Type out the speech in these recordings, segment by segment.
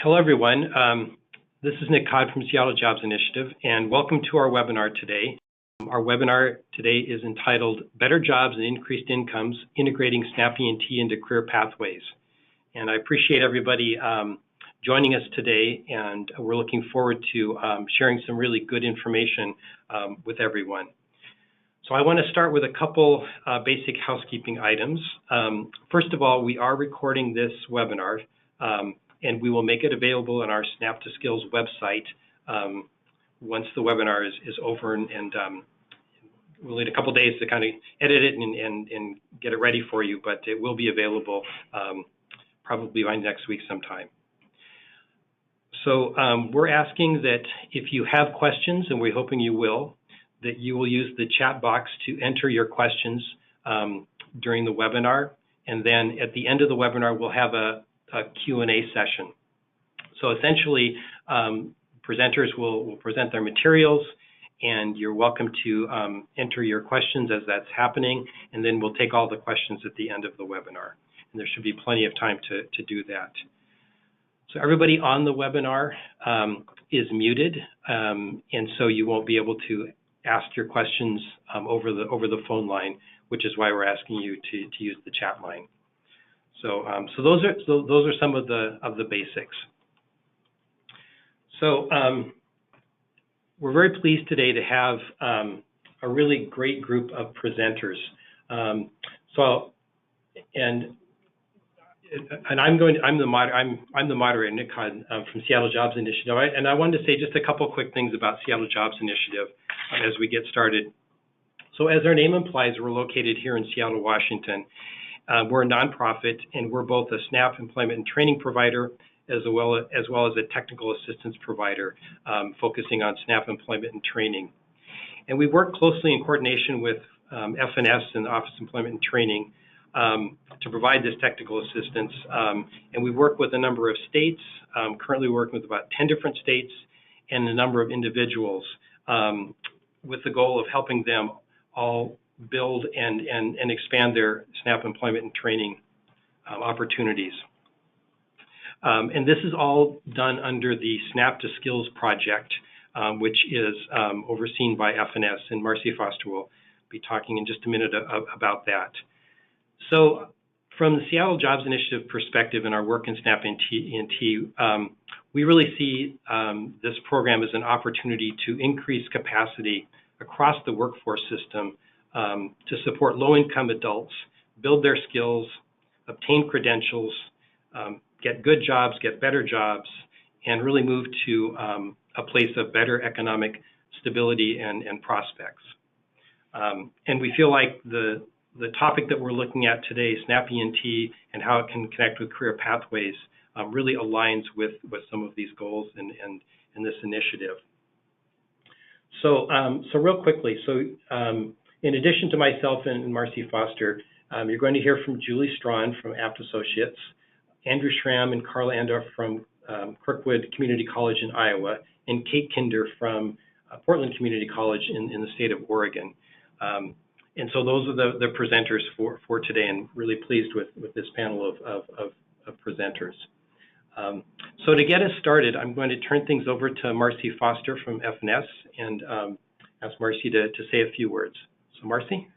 Hello, everyone. This is Nick Codd from Seattle Jobs Initiative, and welcome to our webinar today. Our webinar today is entitled Better Jobs and Increased Incomes, Integrating SNAP E&T into Career Pathways. And I appreciate everybody joining us today, and we're looking forward to sharing some really good information with everyone. So I want to start with a couple basic housekeeping items. First of all, we are recording this webinar, and we will make it available on our SNAP to Skills website once the webinar is over, and we'll need a couple days to kind of edit it and get it ready for you, but it will be available probably by next week sometime. So we're asking that if you have questions, and we're hoping you will, that you will use the chat box to enter your questions during the webinar, and then at the end of the webinar we'll have a Q&A session. So essentially, presenters will present their materials, and you're welcome to enter your questions as that's happening, and then we'll take all the questions at the end of the webinar. And there should be plenty of time to do that. So everybody on the webinar is muted, and so you won't be able to ask your questions over the phone line, which is why we're asking you to use the chat line. So those are some of the basics. So we're very pleased today to have a really great group of presenters. I'm the moderator, Nick Codd, from Seattle Jobs Initiative, and I wanted to say just a couple quick things about Seattle Jobs Initiative as we get started. So as our name implies, we're located here in Seattle, Washington. We're a nonprofit, and we're both a SNAP employment and training provider as well as a technical assistance provider focusing on SNAP employment and training. And we work closely in coordination with FNS and the Office of Employment and Training to provide this technical assistance. And we work with a number of states, currently working with about 10 different states and a number of individuals with the goal of helping them all build and expand their SNAP employment and training opportunities. And this is all done under the SNAP to Skills project, which is overseen by FNS, and Marcy Foster will be talking in just a minute about that. So from the Seattle Jobs Initiative perspective and our work in SNAP E&T, we really see this program as an opportunity to increase capacity across the workforce system to support low-income adults, build their skills, obtain credentials, get good jobs, get better jobs, and really move to a place of better economic stability and prospects. And we feel like the topic that we're looking at today, SNAP E&T, and how it can connect with career pathways, really aligns with some of these goals and this initiative. So real quickly, in addition to myself and Marcy Foster, you're going to hear from Julie Strawn from Apt Associates, Andrew Schramm and Carla Andorf from Kirkwood Community College in Iowa, and Kate Kinder from Portland Community College in the state of Oregon. And so those are the presenters for today, and really pleased with this panel of presenters. So to get us started, I'm going to turn things over to Marcy Foster from FNS and ask Marcy to say a few words. So Marcy?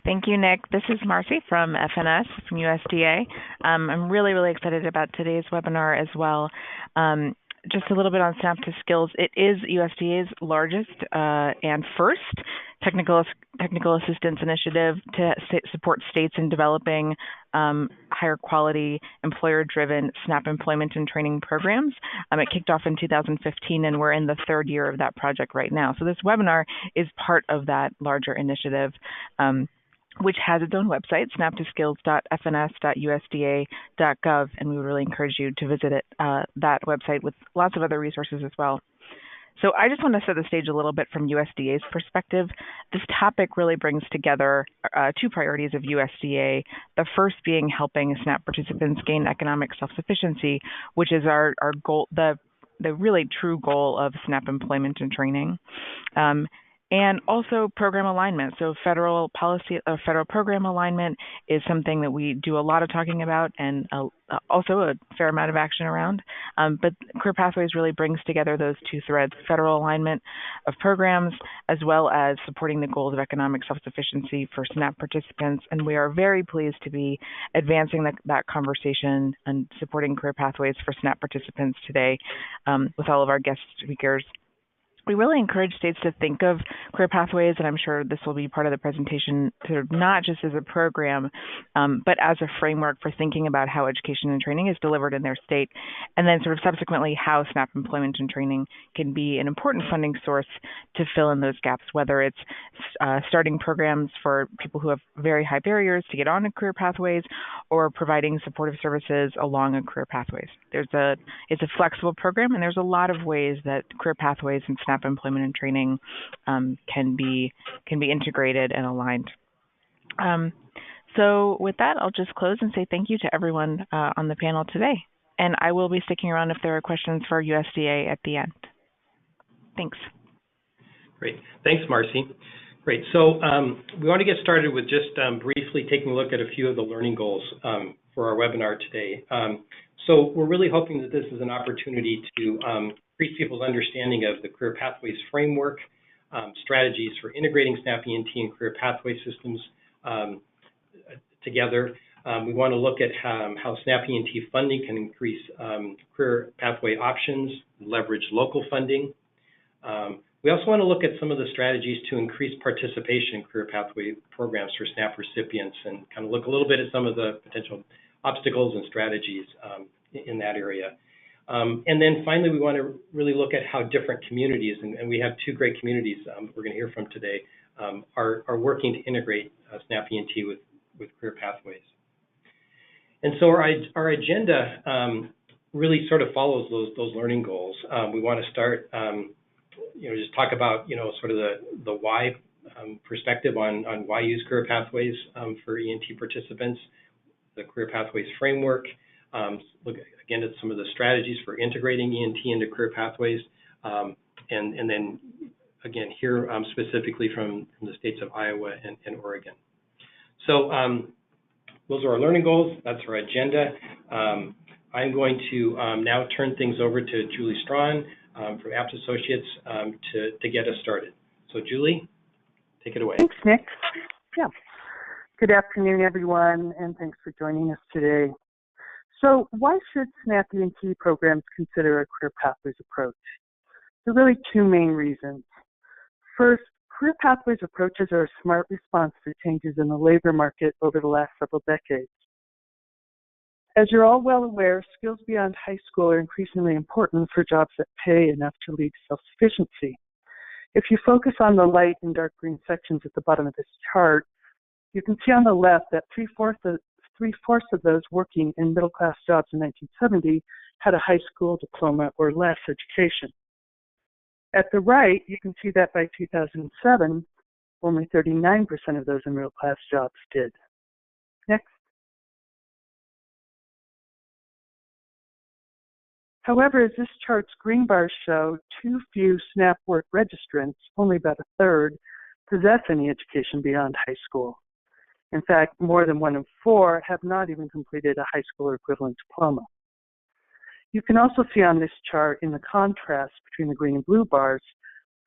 Thank you, Nick. This is Marcy from FNS, from USDA. I'm really excited about today's webinar as well. Just a little bit on SNAP to Skills. It is USDA's largest and first technical assistance initiative to support states in developing higher quality, employer-driven SNAP employment and training programs. It kicked off in 2015, and we're in the third year of that project right now. So this webinar is part of that larger initiative, which has its own website, snaptoskills.fns.usda.gov, and we would really encourage you to visit that website with lots of other resources as well. So I just want to set the stage a little bit from USDA's perspective. This topic really brings together two priorities of USDA, the first being helping SNAP participants gain economic self-sufficiency, which is our goal, the really true goal of SNAP employment and training. and also program alignment. So federal policy, federal program alignment is something that we do a lot of talking about and also a fair amount of action around. But Career Pathways really brings together those two threads, federal alignment of programs, as well as supporting the goals of economic self-sufficiency for SNAP participants. And we are very pleased to be advancing that conversation and supporting Career Pathways for SNAP participants today with all of our guest speakers. We really encourage states to think of Career Pathways, and I'm sure this will be part of the presentation, sort of not just as a program, but as a framework for thinking about how education and training is delivered in their state, and then sort of subsequently how SNAP employment and training can be an important funding source to fill in those gaps, whether it's starting programs for people who have very high barriers to get on to Career Pathways or providing supportive services along a Career Pathways. It's a flexible program, and there's a lot of ways that Career Pathways and SNAP employment and training can be integrated and aligned. So with that, I'll just close and say thank you to everyone on the panel today. And I will be sticking around if there are questions for USDA at the end. Thanks. Great. Thanks, Marcy. Great. So we want to get started with just briefly taking a look at a few of the learning goals for our webinar today. So we're really hoping that this is an opportunity to increase people's understanding of the Career Pathways framework, strategies for integrating SNAP E&T and Career Pathway systems together. We want to look at how SNAP E&T funding can increase career pathway options, leverage local funding. We also want to look at some of the strategies to increase participation in career pathway programs for SNAP recipients and kind of look a little bit at some of the potential obstacles and strategies in that area. And then finally, we want to really look at how different communities, and we have two great communities we're going to hear from today, are working to integrate SNAP E&T with career pathways. And so our agenda really sort of follows those learning goals. We want to start, just talk about, sort of the why perspective on why use career pathways for E&T participants, the career pathways framework, look again at some of the strategies for integrating E&T into career pathways, and then again hear specifically from the states of Iowa and Oregon. So those are our learning goals. That's our agenda. I'm going to now turn things over to Julie Strawn from Apt Associates to get us started. So Julie, take it away. Thanks, Nick. Yeah. Good afternoon, everyone, and thanks for joining us today. So why should SNAP E&T programs consider a career pathways approach? There are really two main reasons. First, career pathways approaches are a smart response to changes in the labor market over the last several decades. As you're all well aware, skills beyond high school are increasingly important for jobs that pay enough to lead to self-sufficiency. If you focus on the light and dark green sections at the bottom of this chart, you can see on the left that three-fourths of those working in middle-class jobs in 1970 had a high school diploma or less education. At the right, you can see that by 2007, only 39% of those in middle-class jobs did. Next. However, as this chart's green bars show, too few SNAP work registrants, only about a third, possess any education beyond high school. In fact, more than 1 in 4 have not even completed a high school or equivalent diploma. You can also see on this chart, in the contrast between the green and blue bars,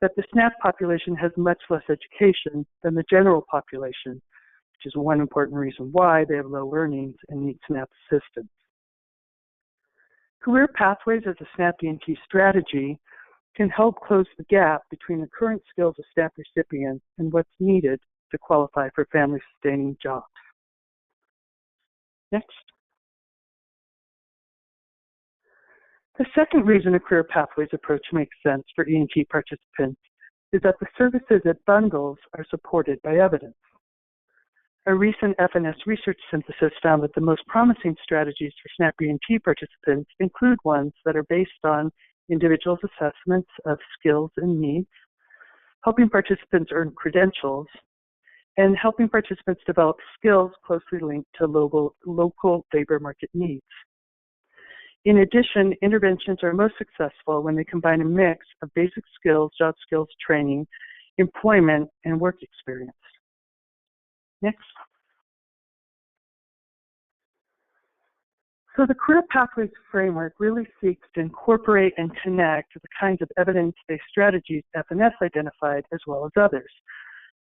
that the SNAP population has much less education than the general population, which is one important reason why they have low earnings and need SNAP assistance. Career pathways as a SNAP E&T strategy can help close the gap between the current skills of SNAP recipients and what's needed to qualify for family-sustaining jobs. Next. The second reason a career pathways approach makes sense for E&T participants is that the services it bundles are supported by evidence. A recent FNS research synthesis found that the most promising strategies for SNAP E&T participants include ones that are based on individuals' assessments of skills and needs, helping participants earn credentials, and helping participants develop skills closely linked to local labor market needs. In addition, interventions are most successful when they combine a mix of basic skills, job skills training, employment, and work experience. Next. So the Career Pathways Framework really seeks to incorporate and connect the kinds of evidence-based strategies FNS identified as well as others.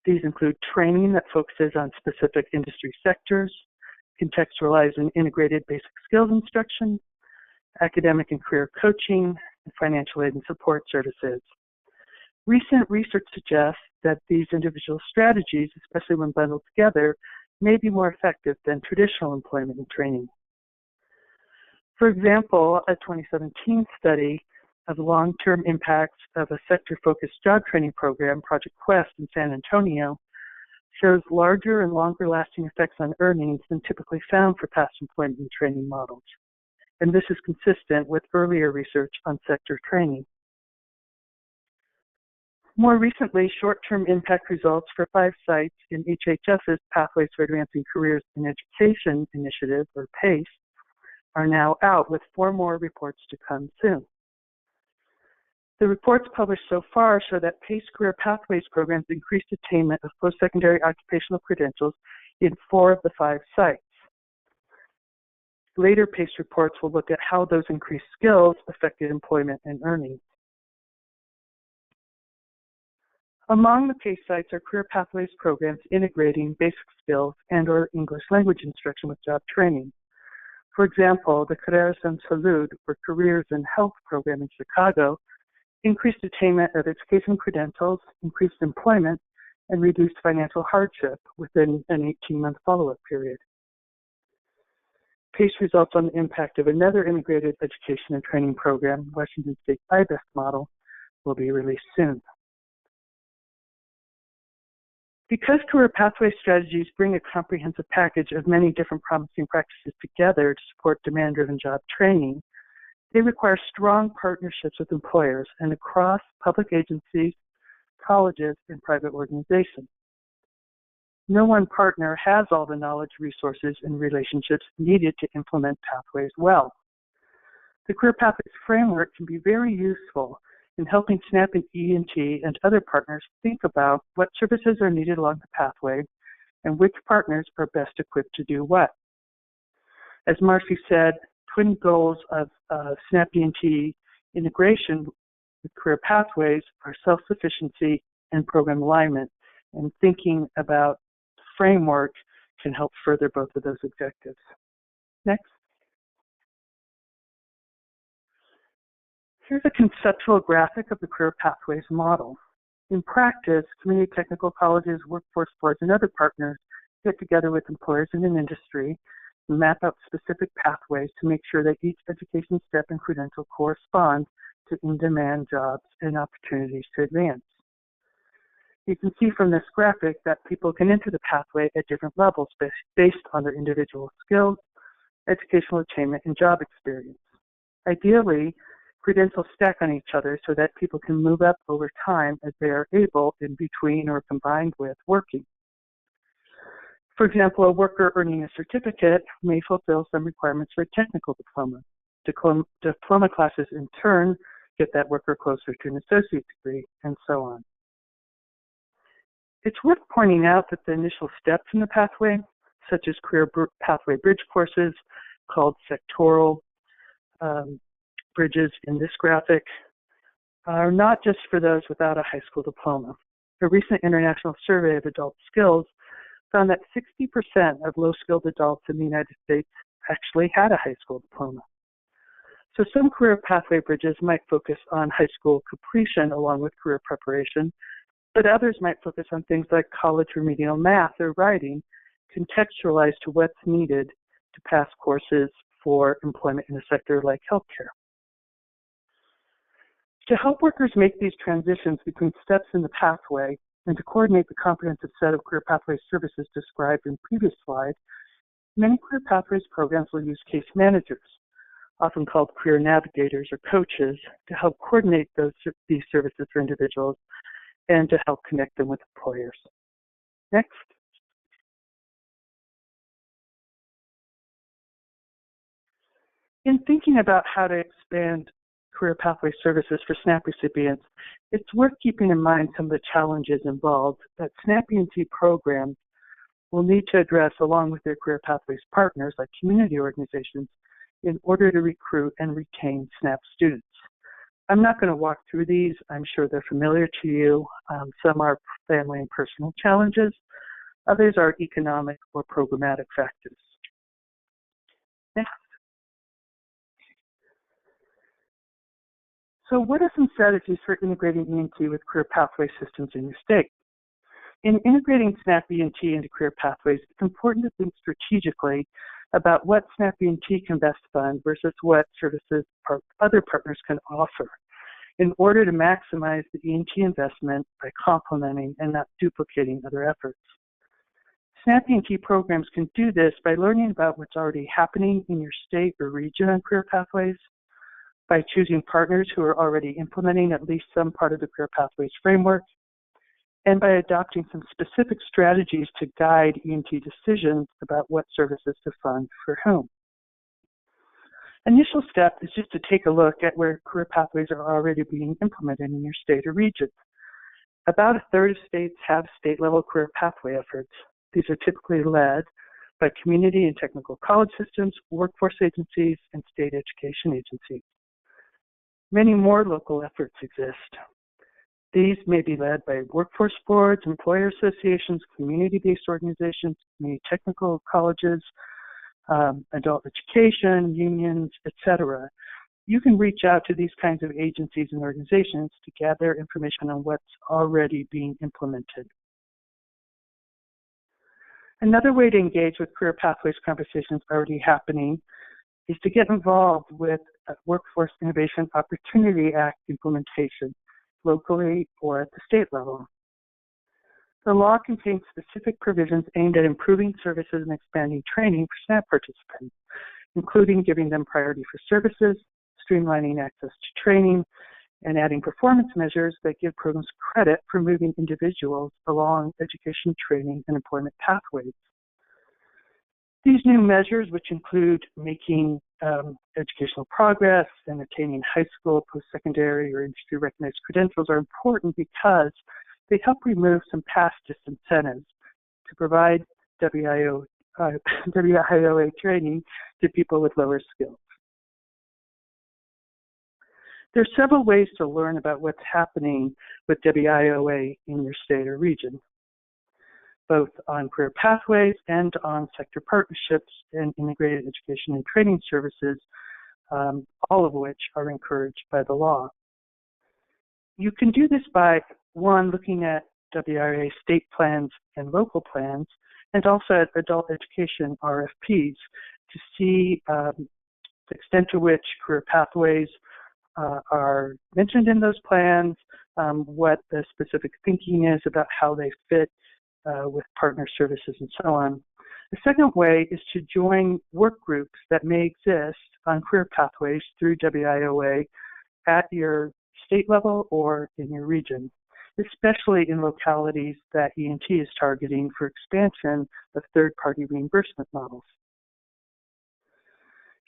These include training that focuses on specific industry sectors, contextualized and integrated basic skills instruction, academic and career coaching, and financial aid and support services. Recent research suggests that these individual strategies, especially when bundled together, may be more effective than traditional employment and training. For example, a 2017 study of long-term impacts of a sector-focused job training program, Project Quest in San Antonio, shows larger and longer-lasting effects on earnings than typically found for past employment and training models. And this is consistent with earlier research on sector training. More recently, short-term impact results for 5 sites in HHS's Pathways for Advancing Careers in Education initiative, or PACE, are now out with 4 more reports to come soon. The reports published so far show that PACE Career Pathways programs increased attainment of post-secondary occupational credentials in 4 of the 5 sites. Later PACE reports will look at how those increased skills affected employment and earnings. Among the PACE sites are Career Pathways programs integrating basic skills and/or English language instruction with job training. For example, the Carreras en Salud, or Careers in Health program in Chicago, increased attainment of education credentials, increased employment, and reduced financial hardship within an 18-month follow-up period. PACE results on the impact of another integrated education and training program, Washington State IBEST model, will be released soon. Because career pathway strategies bring a comprehensive package of many different promising practices together to support demand-driven job training, they require strong partnerships with employers and across public agencies, colleges, and private organizations. No one partner has all the knowledge, resources, and relationships needed to implement pathways well. The Career Pathways Framework can be very useful in helping SNAP E&T and other partners think about what services are needed along the pathway and which partners are best equipped to do what. As Marcy said, twin goals of SNAP E&T integration with career pathways are self-sufficiency and program alignment, and thinking about the framework can help further both of those objectives. Next. Here's a conceptual graphic of the Career Pathways model. In practice, community technical colleges, workforce boards, and other partners get together with employers in an industry and map out specific pathways to make sure that each education step and credential corresponds to in-demand jobs and opportunities to advance. You can see from this graphic that people can enter the pathway at different levels based on their individual skills, educational attainment, and job experience. Ideally, credentials stack on each other so that people can move up over time as they are able in between or combined with working. For example, a worker earning a certificate may fulfill some requirements for a technical diploma. Diploma classes, in turn, get that worker closer to an associate degree, and so on. It's worth pointing out that the initial steps in the pathway, such as career pathway bridge courses called sectoral bridges in this graphic, are not just for those without a high school diploma. A recent international survey of adult skills found that 60% of low-skilled adults in the United States actually had a high school diploma. So some career pathway bridges might focus on high school completion along with career preparation, but others might focus on things like college remedial math or writing, contextualized to what's needed to pass courses for employment in a sector like healthcare. To help workers make these transitions between steps in the pathway and to coordinate the comprehensive set of career pathway services described in previous slides, many career pathways programs will use case managers, often called career navigators or coaches, to help coordinate these services for individuals and to help connect them with employers. Next. In thinking about how to expand career pathway services for SNAP recipients, it's worth keeping in mind some of the challenges involved that SNAP E&T programs will need to address along with their career pathways partners like community organizations in order to recruit and retain SNAP students. I'm not going to walk through these. I'm sure they're familiar to you. Some are family and personal challenges. Others are economic or programmatic factors. Next. So what are some strategies for integrating E&T with career pathway systems in your state? In integrating SNAP E&T into career pathways, it's important to think strategically about what SNAP E&T can best fund versus what services other partners can offer in order to maximize the E&T investment by complementing and not duplicating other efforts. SNAP E&T programs can do this by learning about what's already happening in your state or region on career pathways, by choosing partners who are already implementing at least some part of the career pathways framework, and by adopting some specific strategies to guide E&T decisions about what services to fund for whom. Initial step is just to take a look at where career pathways are already being implemented in your state or region. About a third of states have state-level career pathway efforts. These are typically led by community and technical college systems, workforce agencies, and state education agencies. Many more local efforts exist. These may be led by workforce boards, employer associations, community-based organizations, community technical colleges, adult education, unions, etc. You can reach out to these kinds of agencies and organizations to gather information on what's already being implemented. Another way to engage with career pathways conversations already happening is to get involved with Workforce Innovation Opportunity Act implementation, locally or at the state level. The law contains specific provisions aimed at improving services and expanding training for SNAP participants, including giving them priority for services, streamlining access to training, and adding performance measures that give programs credit for moving individuals along education, training, and employment pathways. These new measures, which include making educational progress and attaining high school, post-secondary, or industry-recognized credentials, are important because they help remove some past disincentives to provide WIOA training to people with lower skills. There are several ways to learn about what's happening with WIOA in your state or region, both on career pathways and on sector partnerships and integrated education and training services, all of which are encouraged by the law. You can do this by, one, looking at WIOA state plans and local plans, and also at adult education RFPs to see the extent to which career pathways are mentioned in those plans, what the specific thinking is about how they fit with partner services and so on. The second way is to join work groups that may exist on career pathways through WIOA at your state level or in your region, especially in localities that E&T is targeting for expansion of third-party reimbursement models.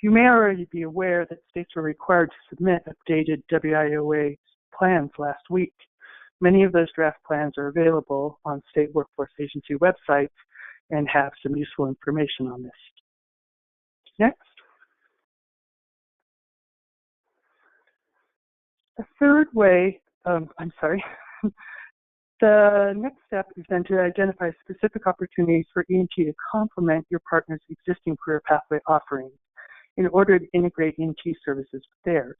You may already be aware that states were required to submit updated WIOA plans last week. Many of those draft plans are available on state workforce agency websites and have some useful information on this. Next. The third way, the next step is then to identify specific opportunities for E&T to complement your partner's existing career pathway offerings in order to integrate E&T services with theirs.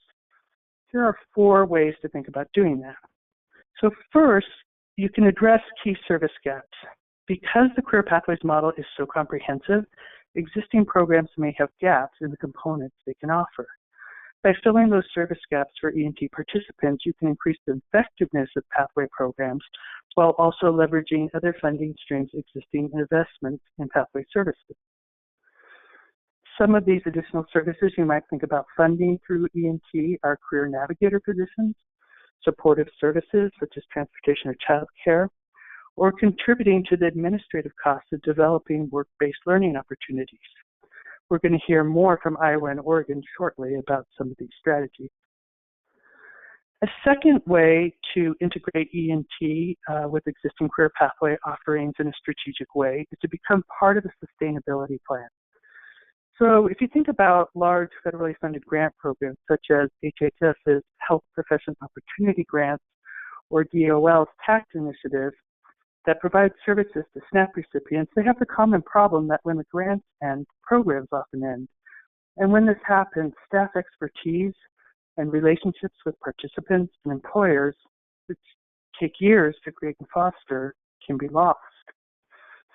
Here are 4 ways to think about doing that. So first, you can address key service gaps. Because the career pathways model is so comprehensive, existing programs may have gaps in the components they can offer. By filling those service gaps for E&T participants, you can increase the effectiveness of pathway programs while also leveraging other funding streams existing in investments in pathway services. Some of these additional services you might think about funding through E&T are career navigator positions, supportive services such as transportation or childcare, or contributing to the administrative costs of developing work-based learning opportunities. We're going to hear more from Iowa and Oregon shortly about some of these strategies. A second way to integrate E&T with existing career pathway offerings in a strategic way is to become part of a sustainability plan. So if you think about large federally funded grant programs such as HHS's Health Profession Opportunity Grants or DOL's TACT initiative that provide services to SNAP recipients, they have the common problem that when the grants end, programs often end. And when this happens, staff expertise and relationships with participants and employers, which take years to create and foster, can be lost.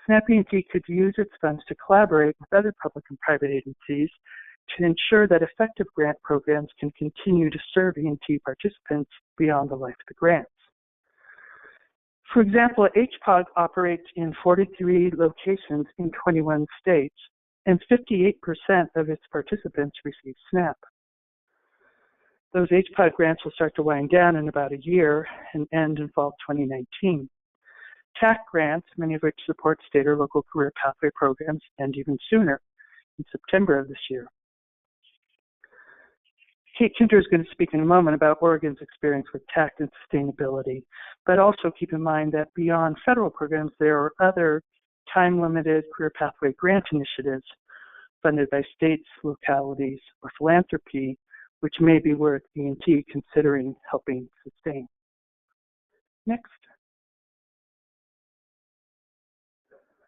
SNAP E&T could use its funds to collaborate with other public and private agencies to ensure that effective grant programs can continue to serve E&T participants beyond the life of the grants. For example, HPOG operates in 43 locations in 21 states, and 58% of its participants receive SNAP. Those HPOG grants will start to wind down in about a year and end in fall 2019. TAC grants, many of which support state or local career pathway programs, end even sooner, in September of this year. Kate Kinter is going to speak in a moment about Oregon's experience with TAC and sustainability, but also keep in mind that beyond federal programs, there are other time-limited career pathway grant initiatives funded by states, localities, or philanthropy, which may be worth E&T considering helping sustain. Next.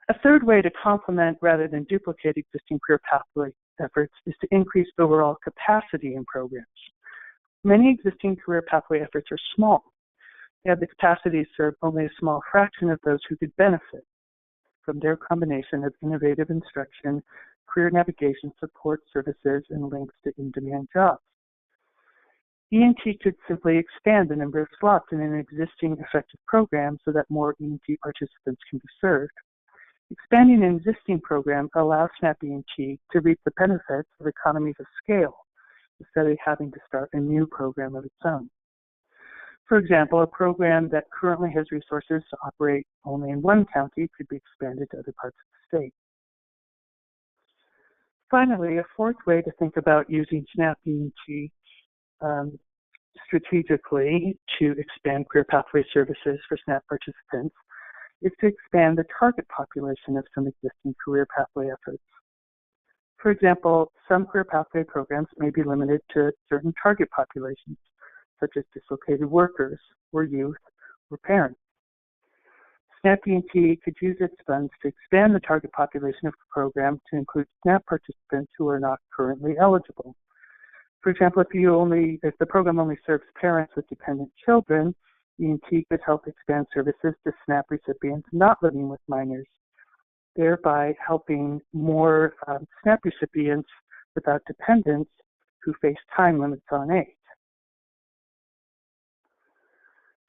A third way to complement rather than duplicate existing career pathway efforts is to increase overall capacity in programs. Many existing career pathway efforts are small. They have the capacity to serve only a small fraction of those who could benefit from their combination of innovative instruction, career navigation support services, and links to in-demand jobs. E&T could simply expand the number of slots in an existing effective program so that more E&T participants can be served. Expanding an existing program allows SNAP E&T to reap the benefits of economies of scale instead of having to start a new program of its own. For example, a program that currently has resources to operate only in one county could be expanded to other parts of the state. Finally, a fourth way to think about using SNAP E&T strategically to expand career pathway services for SNAP participants is to expand the target population of some existing career pathway efforts. For example, some career pathway programs may be limited to certain target populations, such as dislocated workers, or youth, or parents. SNAP E&T could use its funds to expand the target population of the program to include SNAP participants who are not currently eligible. For example, if the program only serves parents with dependent children, E&T could help expand services to SNAP recipients not living with minors, thereby helping more SNAP recipients without dependents who face time limits on aid.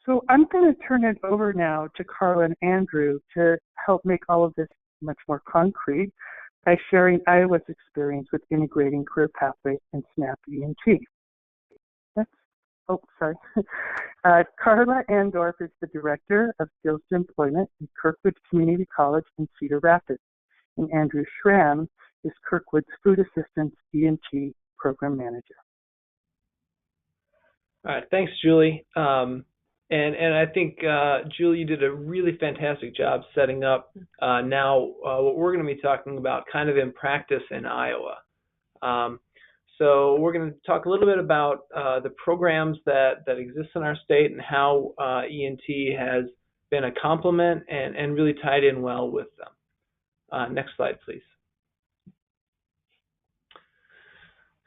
So I'm going to turn it over now to Carla and Andrew to help make all of this much more concrete by sharing Iowa's experience with integrating career pathways and SNAP E&T. Carla Andorf is the Director of Skills to Employment at Kirkwood Community College in Cedar Rapids, and Andrew Schramm is Kirkwood's Food Assistance E&T Program Manager. All right, thanks, Julie. And I think, Julie, you did a really fantastic job setting up now what we're going to be talking about kind of in practice in Iowa. So we're going to talk a little bit about the programs that exist in our state and how E&T has been a complement and really tied in well with them. Next slide, please.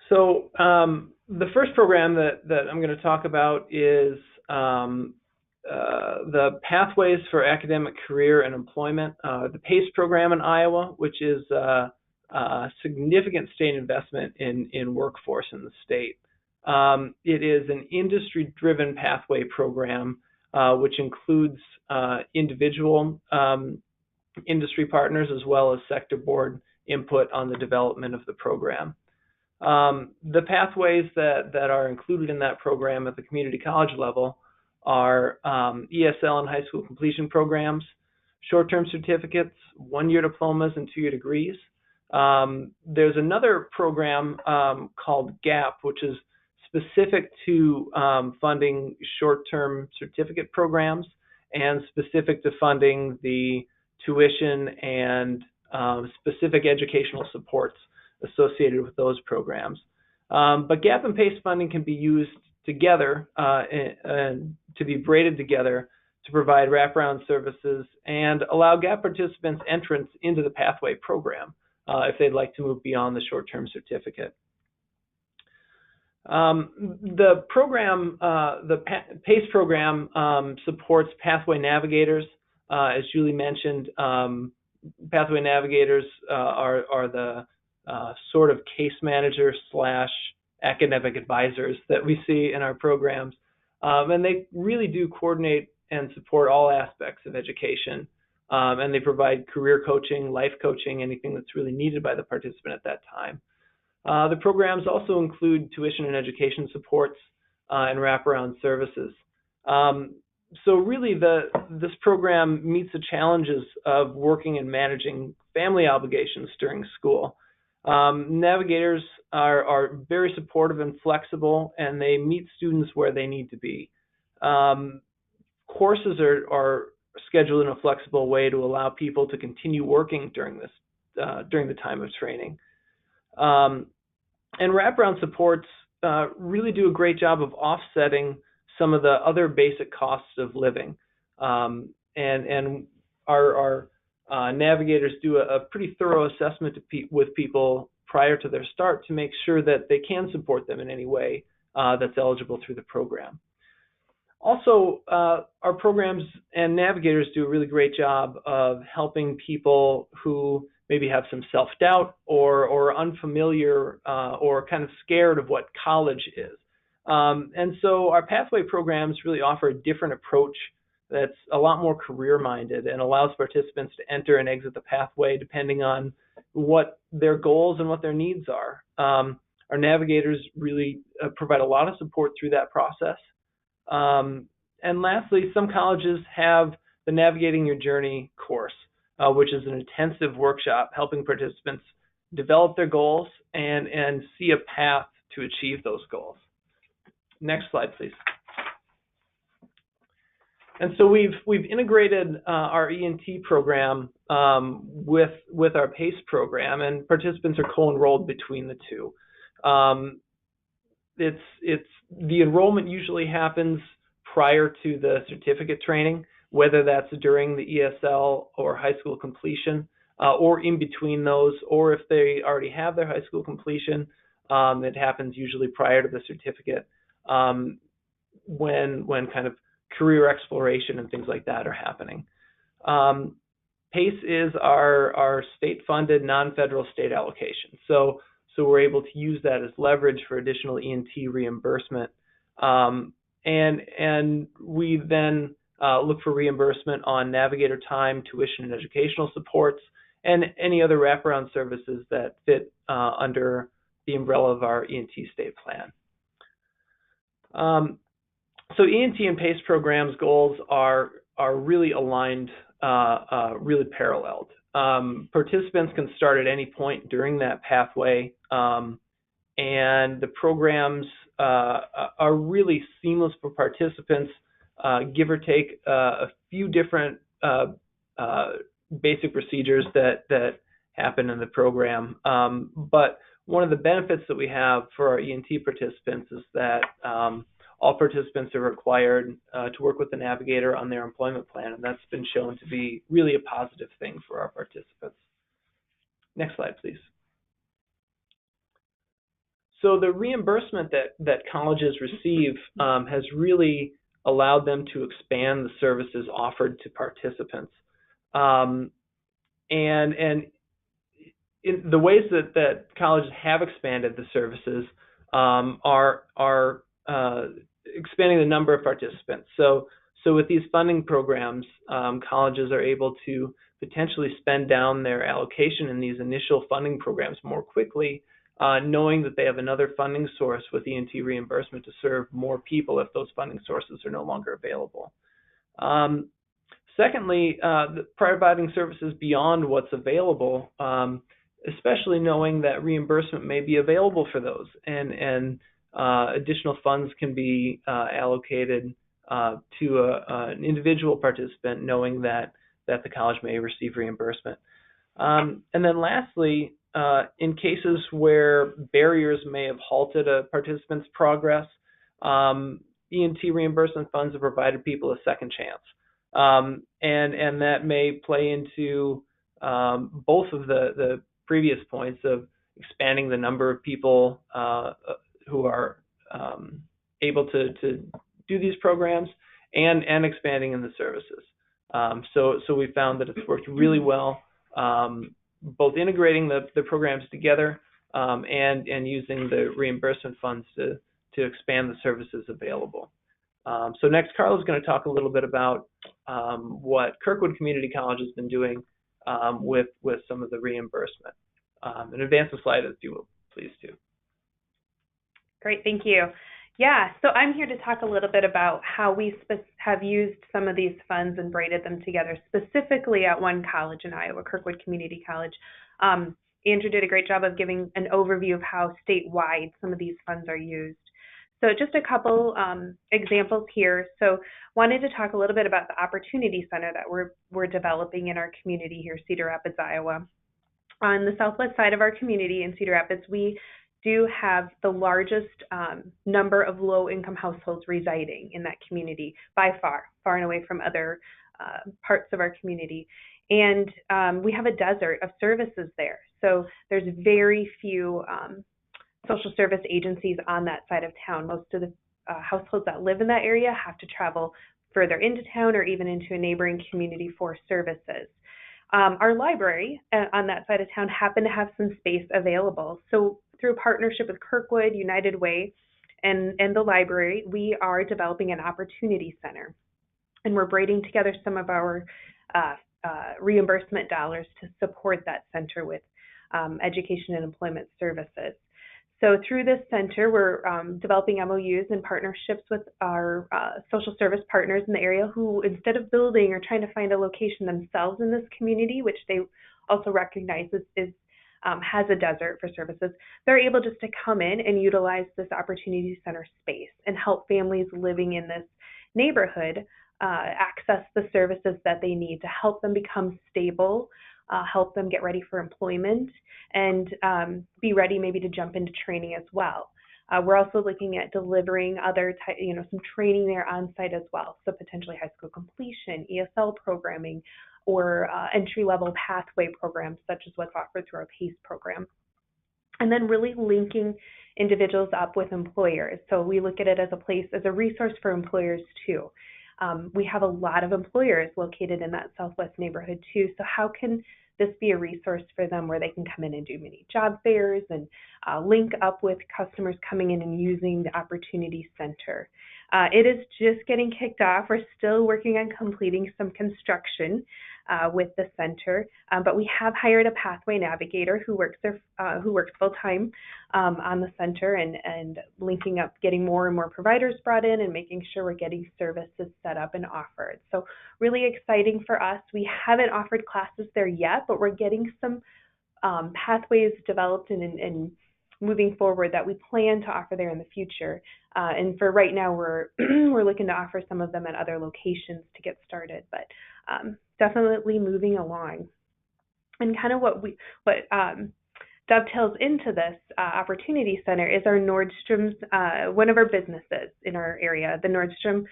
So the first program that I'm going to talk about is the Pathways for Academic Career and Employment, the PACE program in Iowa, which is a significant state investment in workforce in the state. It is an industry-driven pathway program, which includes individual industry partners as well as sector board input on the development of the program. The pathways that are included in that program at the community college level are ESL and high school completion programs, short-term certificates, one-year diplomas, and two-year degrees. There's another program called GAP, which is specific to funding short-term certificate programs and specific to funding the tuition and specific educational supports associated with those programs. But gap and PACE funding can be used together and to be braided together to provide wraparound services and allow gap participants entrance into the pathway program if they'd like to move beyond the short-term certificate. The program, the PACE program, supports pathway navigators. As Julie mentioned, pathway navigators are the sort of case manager / academic advisors that we see in our programs. And they really do coordinate and support all aspects of education. And they provide career coaching, life coaching, anything that's really needed by the participant at that time. The programs also include tuition and education supports and wraparound services. So really, this program meets the challenges of working and managing family obligations during school. Navigators are very supportive and flexible, and they meet students where they need to be. Courses are scheduled in a flexible way to allow people to continue working during the time of training. And wraparound supports really do a great job of offsetting some of the other basic costs of living. And our navigators do a pretty thorough assessment with people prior to their start to make sure that they can support them in any way that's eligible through the program. Also, our programs and navigators do a really great job of helping people who maybe have some self-doubt or unfamiliar or kind of scared of what college is. And so our pathway programs really offer a different approach that's a lot more career-minded and allows participants to enter and exit the pathway depending on what their goals and what their needs are. Our navigators really provide a lot of support through that process. And lastly, some colleges have the Navigating Your Journey course, which is an intensive workshop helping participants develop their goals and see a path to achieve those goals. Next slide, please. And so we've integrated our E&T program with our PACE program, and participants are co-enrolled between the two. The enrollment usually happens prior to the certificate training, whether that's during the ESL or high school completion, or in between those, or if they already have their high school completion, it happens usually prior to the certificate, when kind of career exploration and things like that are happening. PACE is our state-funded, non-federal state allocation. So we're able to use that as leverage for additional E&T reimbursement. And we then look for reimbursement on navigator time, tuition and educational supports, and any other wraparound services that fit under the umbrella of our E&T state plan. So E&T and PACE programs goals are really aligned, really paralleled. Participants can start at any point during that pathway, and the programs are really seamless for participants, give or take a few different basic procedures that happen in the program. But one of the benefits that we have for our E&T participants is that all participants are required to work with the navigator on their employment plan, and that's been shown to be really a positive thing for our participants. Next slide, please. So the reimbursement that colleges receive has really allowed them to expand the services offered to participants. And in the ways that colleges have expanded the services are expanding the number of participants. So with these funding programs, colleges are able to potentially spend down their allocation in these initial funding programs more quickly, knowing that they have another funding source with E&T reimbursement to serve more people if those funding sources are no longer available. Secondly, providing services beyond what's available, especially knowing that reimbursement may be available for those, and additional funds can be allocated to an individual participant, knowing that the college may receive reimbursement. And then lastly, in cases where barriers may have halted a participant's progress, E&T reimbursement funds have provided people a second chance. And that may play into both of the previous points of expanding the number of people who are able to do these programs and expanding in the services. So we found that it's worked really well, both integrating the programs together and using the reimbursement funds to expand the services available. So next, Carla is going to talk a little bit about what Kirkwood Community College has been doing with some of the reimbursement. And advance the slide if you will, please do. Great, thank you. Yeah, so I'm here to talk a little bit about how we have used some of these funds and braided them together, specifically at one college in Iowa, Kirkwood Community College. Andrew did a great job of giving an overview of how statewide some of these funds are used. So just a couple examples here. So wanted to talk a little bit about the Opportunity Center that we're developing in our community here, Cedar Rapids, Iowa. On the southwest side of our community in Cedar Rapids, we do have the largest number of low-income households residing in that community by far and away from other parts of our community. And we have a desert of services there. So there's very few social service agencies on that side of town. Most of the households that live in that area have to travel further into town or even into a neighboring community for services. Our library on that side of town happened to have some space available. So through a partnership with Kirkwood, United Way, and the library, we are developing an opportunity center. And we're braiding together some of our reimbursement dollars to support that center with education and employment services. So through this center, we're developing MOUs and partnerships with our social service partners in the area who, instead of building or trying to find a location themselves in this community, which they also recognize has a desert for services, they're able just to come in and utilize this Opportunity Center space and help families living in this neighborhood access the services that they need to help them become stable, help them get ready for employment, and be ready maybe to jump into training as well. We're also looking at delivering some training there on site as well. So potentially high school completion, ESL programming, or entry-level pathway programs such as what's offered through our PACE program. And then really linking individuals up with employers. So we look at it as a resource for employers too. We have a lot of employers located in that southwest neighborhood too. So how can this be a resource for them where they can come in and do mini job fairs and link up with customers coming in and using the Opportunity Center? It is just getting kicked off. We're still working on completing some construction with the center, but we have hired a pathway navigator who works full time on the center and linking up, getting more and more providers brought in and making sure we're getting services set up and offered. So really exciting for us. We haven't offered classes there yet, but we're getting some pathways developed and moving forward that we plan to offer there in the future. And for right now, we're looking to offer some of them at other locations to get started, but definitely moving along. And kind of what dovetails into this Opportunity Center is our Nordstrom's, one of our businesses in our area, the Nordstrom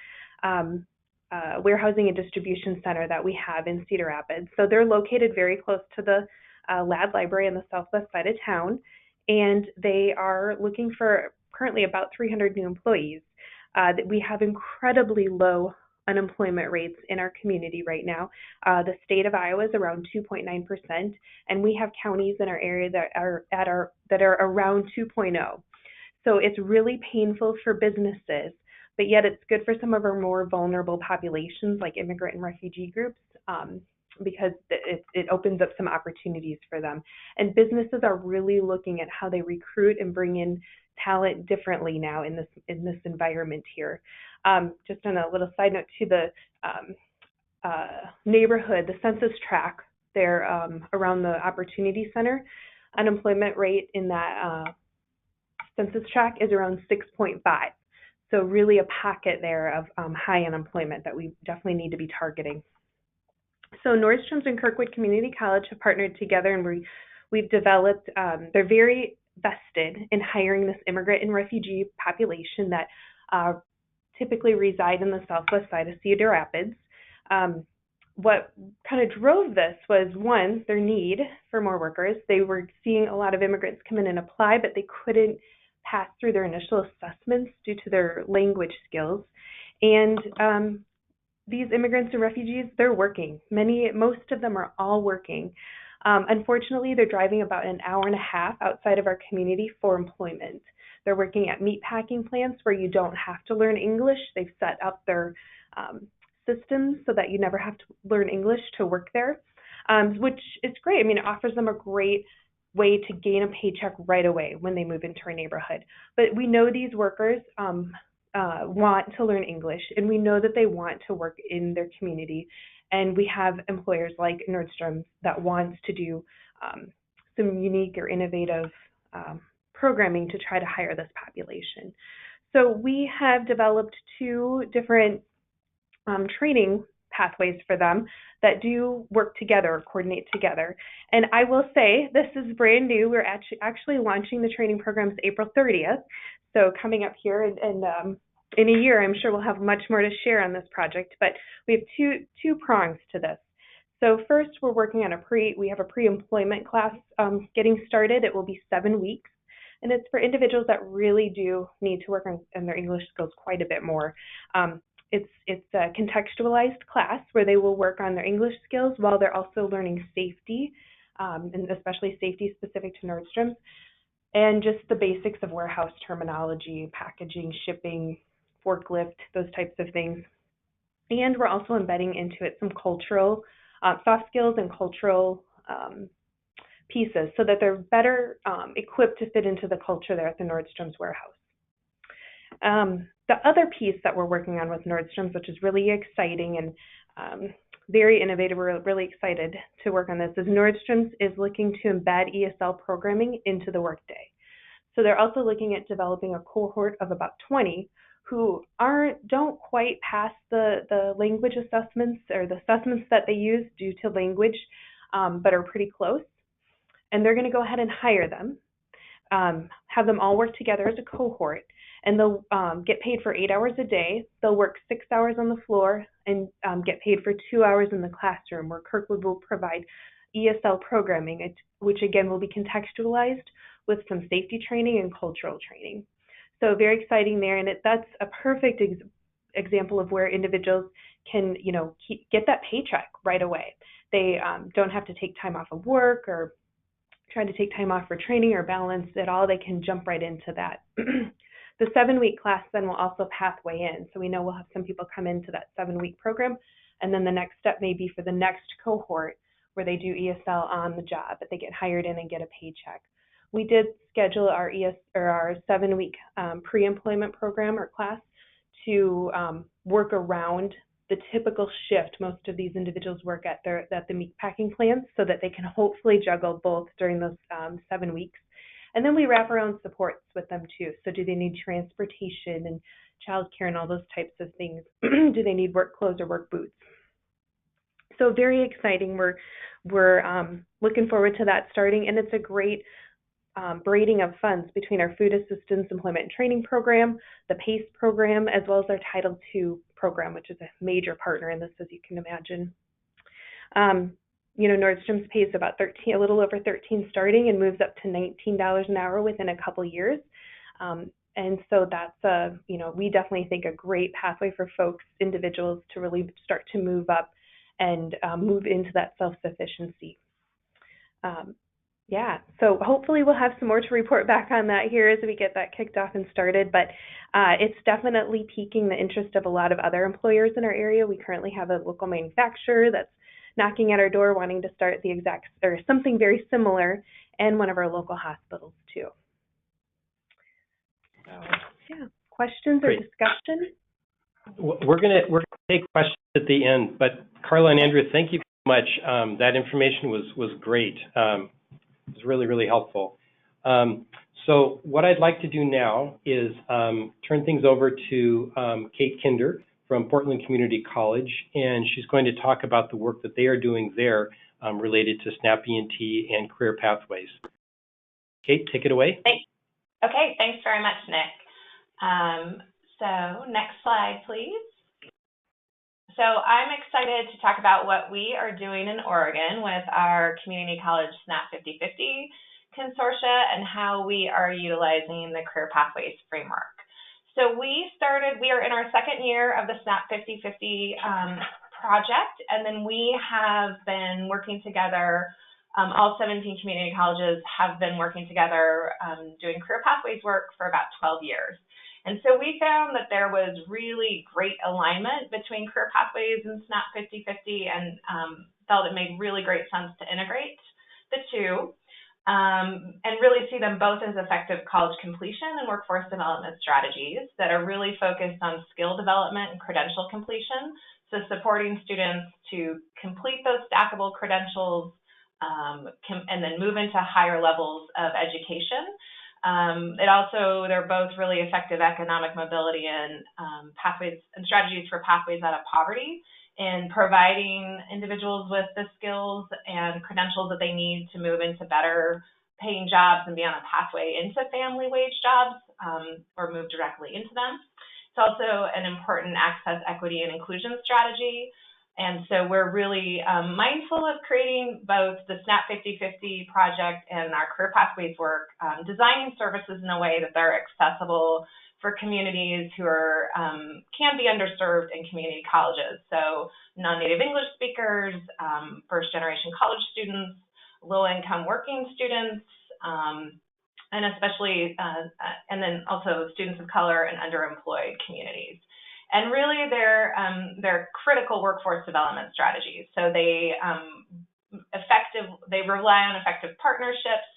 Warehousing and Distribution Center that we have in Cedar Rapids. So they're located very close to the Ladd Library on the southwest side of town, and they are looking for currently about 300 new employees. We have incredibly low unemployment rates in our community right now. The state of Iowa is around 2.9%, and we have counties in our area that are around 2.0. So it's really painful for businesses, but yet it's good for some of our more vulnerable populations like immigrant and refugee groups, because it opens up some opportunities for them. And businesses are really looking at how they recruit and bring in talent differently now in this environment here. Just on a little side note to the neighborhood, the census tract there around the Opportunity Center, unemployment rate in that census tract is around 6.5. So really a pocket there of high unemployment that we definitely need to be targeting. So Nordstrom's and Kirkwood Community College have partnered together, and we've developed, they're very vested in hiring this immigrant and refugee population that typically reside in the southwest side of Cedar Rapids. What kind of drove this was, one, their need for more workers. They were seeing a lot of immigrants come in and apply, but they couldn't pass through their initial assessments due to their language skills. And these immigrants and refugees, they're working. Most of them are all working. Unfortunately, they're driving about an hour and a half outside of our community for employment. They're working at meat packing plants where you don't have to learn English. They've set up their systems so that you never have to learn English to work there, which is great. I mean, it offers them a great way to gain a paycheck right away when they move into our neighborhood. But we know these workers want to learn English, and we know that they want to work in their community. And we have employers like Nordstrom that wants to do some unique or innovative programming to try to hire this population. So we have developed 2 different training pathways for them that do work together or coordinate together. And I will say this is brand new. We're actually launching the training programs April 30th. So coming up here, and in a year, I'm sure we'll have much more to share on this project. But we have two prongs to this. So first, we're working on we have a pre-employment class getting started. It will be 7 weeks. And it's for individuals that really do need to work on their English skills quite a bit more. It's a contextualized class where they will work on their English skills while they're also learning safety, and especially safety specific to Nordstrom's, and just the basics of warehouse terminology, packaging, shipping, forklift, those types of things. And we're also embedding into it some cultural, soft skills and cultural pieces so that they're better equipped to fit into the culture there at the Nordstrom's warehouse. The other piece that we're working on with Nordstrom's, which is really exciting and very innovative, we're really excited to work on this, is Nordstrom's is looking to embed ESL programming into the workday. So they're also looking at developing a cohort of about 20 who don't quite pass the language assessments or the assessments that they use due to language, but are pretty close. And they're going to go ahead and hire them, have them all work together as a cohort, and they'll get paid for 8 hours a day. They'll work 6 hours on the floor and get paid for 2 hours in the classroom, where Kirkwood will provide ESL programming, which again will be contextualized with some safety training and cultural training. So very exciting there, and that's a perfect example of where individuals can, get that paycheck right away. They don't have to take time off of work or try to take time off for training or balance at all. They can jump right into that. The 7-week class then will also pathway in. So we know we'll have some people come into that 7-week program, and then the next step may be for the next cohort where they do ESL on the job, but they get hired in and get a paycheck. We did schedule our 7-week pre-employment program or class to work around the typical shift most of these individuals work at the meat packing plants, so that they can hopefully juggle both during those 7 weeks. And then we wrap our own supports with them too. So do they need transportation and childcare and all those types of things? Do they need work clothes or work boots? So very exciting. We're looking forward to that starting, and it's a great braiding of funds between our Food Assistance Employment and Training Program, the PACE program, as well as our Title II program, which is a major partner in this, as you can imagine. Nordstrom's pays about a little over $13 starting, and moves up to $19 an hour within a couple years. And so that's we definitely think a great pathway for individuals to really start to move up and move into that self-sufficiency. So hopefully we'll have some more to report back on that here as we get that kicked off and started, but it's definitely piquing the interest of a lot of other employers in our area. We currently have a local manufacturer that's knocking at our door wanting to start the exact or something very similar, and one of our local hospitals too. So questions or discussion? We're gonna take questions at the end, but Carla and Andrew, thank you so much. That information was great. It was really, really helpful. So what I'd like to do now is turn things over to Kate Kinder from Portland Community College, and she's going to talk about the work that they are doing there related to SNAP E&T and career pathways. Kate, take it away. Okay, thanks very much, Nick. So next slide, please. So I'm excited to talk about what we are doing in Oregon with our community college SNAP 50/50 consortia and how we are utilizing the career pathways framework. So we are in our second year of the SNAP 50/50 project, and then we have been working together. All 17 community colleges have been working together doing career pathways work for about 12 years. And so we found that there was really great alignment between career pathways and SNAP 50/50 and felt it made really great sense to integrate the two and really see them both as effective college completion and workforce development strategies that are really focused on skill development and credential completion, so supporting students to complete those stackable credentials and then move into higher levels of education. They're both really effective economic mobility and pathways and strategies for pathways out of poverty in providing individuals with the skills and credentials that they need to move into better paying jobs and be on a pathway into family wage jobs or move directly into them. It's also an important access, equity, and inclusion strategy. And so we're really mindful of creating both the SNAP 50/50 project and our career pathways work, designing services in a way that they're accessible for communities who are can be underserved in community colleges. So non-native English speakers, first-generation college students, low-income working students, and especially, and then also students of color and underemployed communities. And really, they're critical workforce development strategies. So they rely on effective partnerships,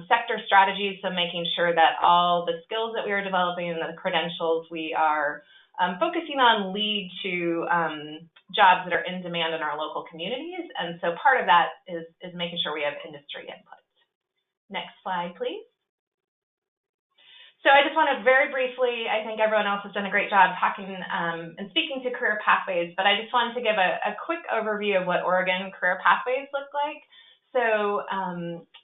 sector strategies, so making sure that all the skills that we are developing and the credentials we are focusing on lead to jobs that are in demand in our local communities. And so part of that is making sure we have industry input. Next slide, please. So I just want to very briefly, I think everyone else has done a great job talking and speaking to career pathways, but I just wanted to give a quick overview of what Oregon career pathways look like. So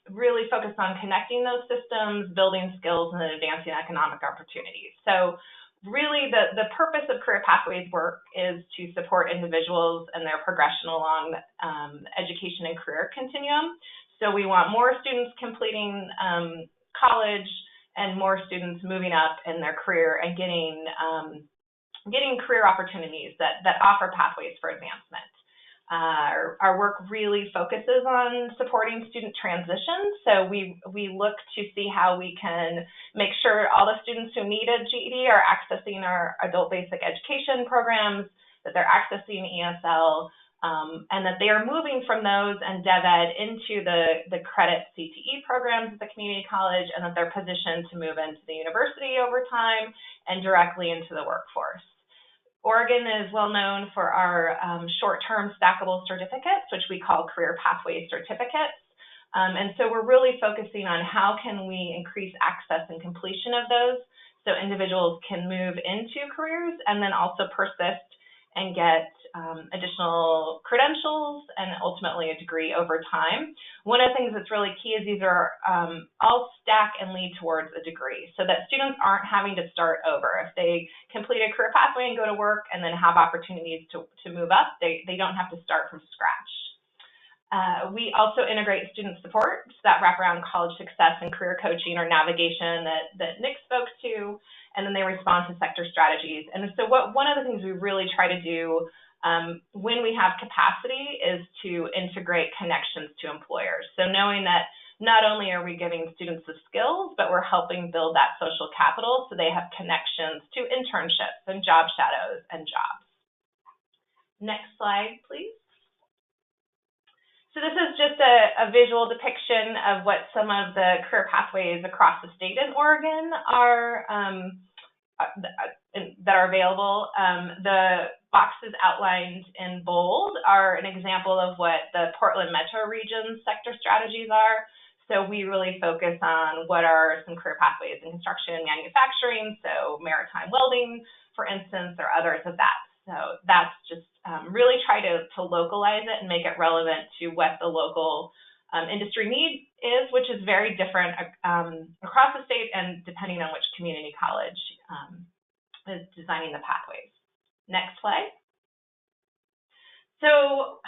really focused on connecting those systems, building skills, and then advancing economic opportunities. So really the purpose of career pathways work is to support individuals and their progression along the education and career continuum. So we want more students completing college and more students moving up in their career and getting career opportunities that offer pathways for advancement. Our work really focuses on supporting student transitions. So we look to see how we can make sure all the students who need a GED are accessing our adult basic education programs, that they're accessing ESL, and that they are moving from those and DevEd into the credit CTE programs at the community college, and that they're positioned to move into the university over time and directly into the workforce. Oregon is well known for our short-term stackable certificates, which we call career pathway certificates. And so we're really focusing on how can we increase access and completion of those so individuals can move into careers and then also persist and get additional credentials and ultimately a degree over time. One of the things that's really key is these are all stack and lead towards a degree so that students aren't having to start over. If they complete a career pathway and go to work and then have opportunities to move up, they don't have to start from scratch. We also integrate student support, so that wraparound college success and career coaching or navigation that Nick spoke to, and then they respond to sector strategies. And so one of the things we really try to do when we have capacity is to integrate connections to employers. So knowing that not only are we giving students the skills, but we're helping build that social capital so they have connections to internships and job shadows and jobs. Next slide, please. So this is just a visual depiction of what some of the career pathways across the state in Oregon are that are available. The boxes outlined in bold are an example of what the Portland Metro region sector strategies are. So we really focus on what are some career pathways in construction and manufacturing, so maritime welding, for instance, or others of that. So that's just really try to localize it and make it relevant to what the local industry need is, which is very different across the state and depending on which community college is designing the pathways. Next slide. So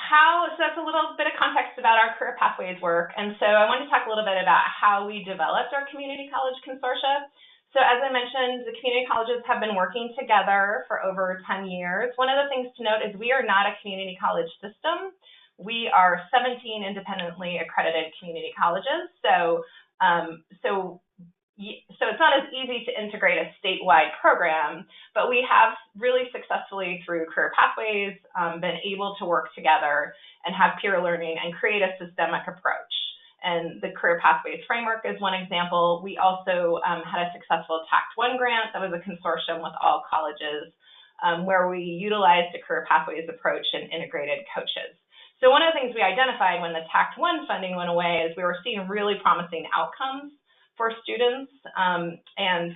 that's a little bit of context about our career pathways work. And so I want to talk a little bit about how we developed our community college consortia. So as I mentioned, the community colleges have been working together for over 10 years. One of the things to note is we are not a community college system. We are 17 independently accredited community colleges. So it's not as easy to integrate a statewide program, but we have really successfully, through career pathways, been able to work together and have peer learning and create a systemic approach. And the career pathways framework is one example. We also had a successful TACT 1 grant that was a consortium with all colleges where we utilized a career pathways approach and integrated coaches. So one of the things we identified when the TACT 1 funding went away is we were seeing really promising outcomes for students in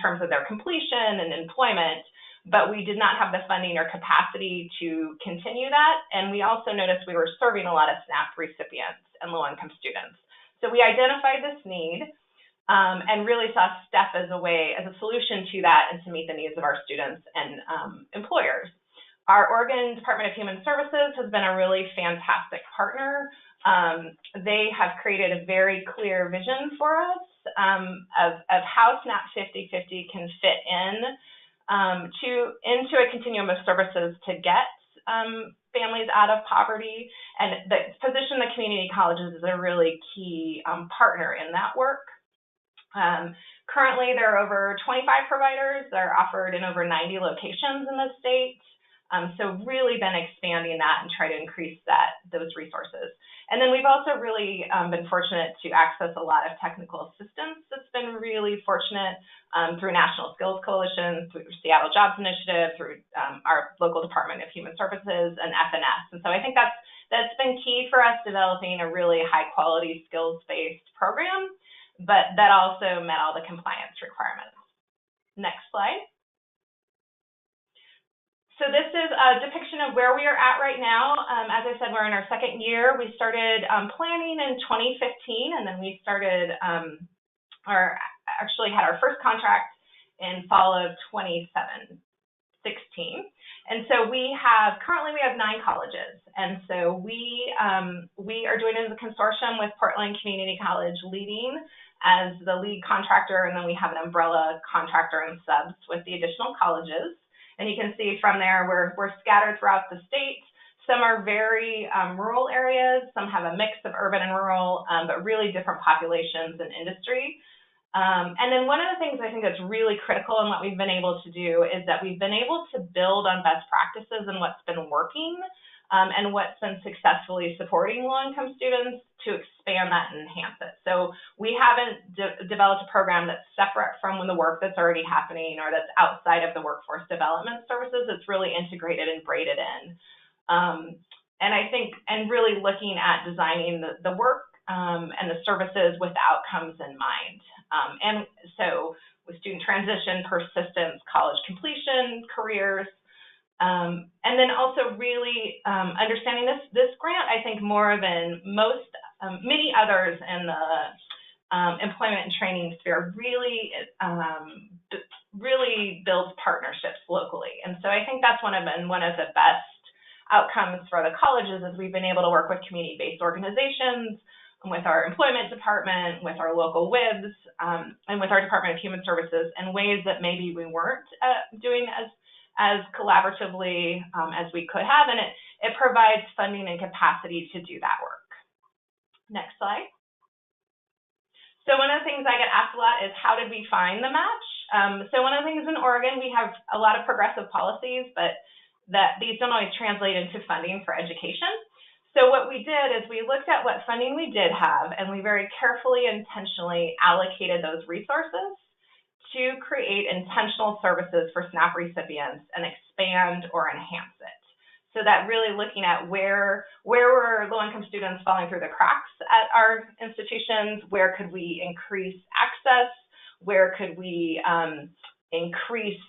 terms of their completion and employment, but we did not have the funding or capacity to continue that. And we also noticed we were serving a lot of SNAP recipients and low-income students. So we identified this need and really saw STEP as a solution to that and to meet the needs of our students and employers. Our Oregon Department of Human Services has been a really fantastic partner. They have created a very clear vision for us of how SNAP 50/50 can fit into a continuum of services to get families out of poverty, and position the community colleges as a really key partner in that work. Currently, there are over 25 providers that are offered in over 90 locations in the state. So really been expanding that and try to increase those resources. And then we've also really been fortunate to access a lot of technical assistance. It's been really fortunate through National Skills Coalition, through Seattle Jobs Initiative, through our local Department of Human Services and FNS. And so I think that's been key for us developing a really high quality skills-based program, but that also met all the compliance requirements. Next slide. So this is a depiction of where we are at right now. As I said, we're in our second year. We started planning in 2015, and then we started actually had our first contract in fall of 2016. And so currently we have 9 colleges. And so we are doing it as a consortium with Portland Community College leading as the lead contractor, and then we have an umbrella contractor and subs with the additional colleges. And you can see from there, we're scattered throughout the state. Some are very rural areas. Some have a mix of urban and rural, but really different populations and industry. And then one of the things I think that's really critical in what we've been able to do is that we've been able to build on best practices and what's been working and what's been successfully supporting low-income students to expand that and enhance it. So we haven't developed a program that's separate from the work that's already happening or that's outside of the workforce development services. It's really integrated and braided in. And I think, and really looking at designing the work and the services with outcomes in mind. And so with student transition, persistence, college completion, careers, and then also really understanding this grant, I think more than many others in the employment and training sphere really builds partnerships locally. And so I think that's one of the best outcomes for the colleges is we've been able to work with community-based organizations, with our employment department, with our local WIBs, and with our Department of Human Services in ways that maybe we weren't doing as collaboratively as we could have, and it provides funding and capacity to do that work. Next slide. So one of the things I get asked a lot is how did we find the match? So one of the things in Oregon, we have a lot of progressive policies, but these don't always translate into funding for education. So what we did is we looked at what funding we did have, and we very carefully, intentionally allocated those resources to create intentional services for SNAP recipients and expand or enhance it. So that really looking at where were low-income students falling through the cracks at our institutions, where could we increase access, where could we increase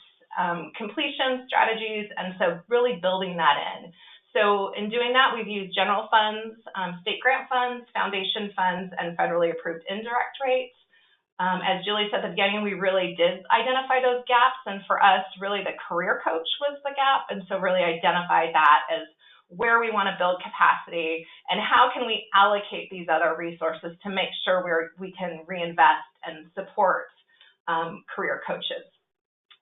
completion strategies, and so really building that in. So in doing that, we've used general funds, state grant funds, foundation funds, and federally approved indirect rates. As Julie said at the beginning, we really did identify those gaps, and for us, really the career coach was the gap, and so really identify that as where we want to build capacity and how can we allocate these other resources to make sure we can reinvest and support career coaches.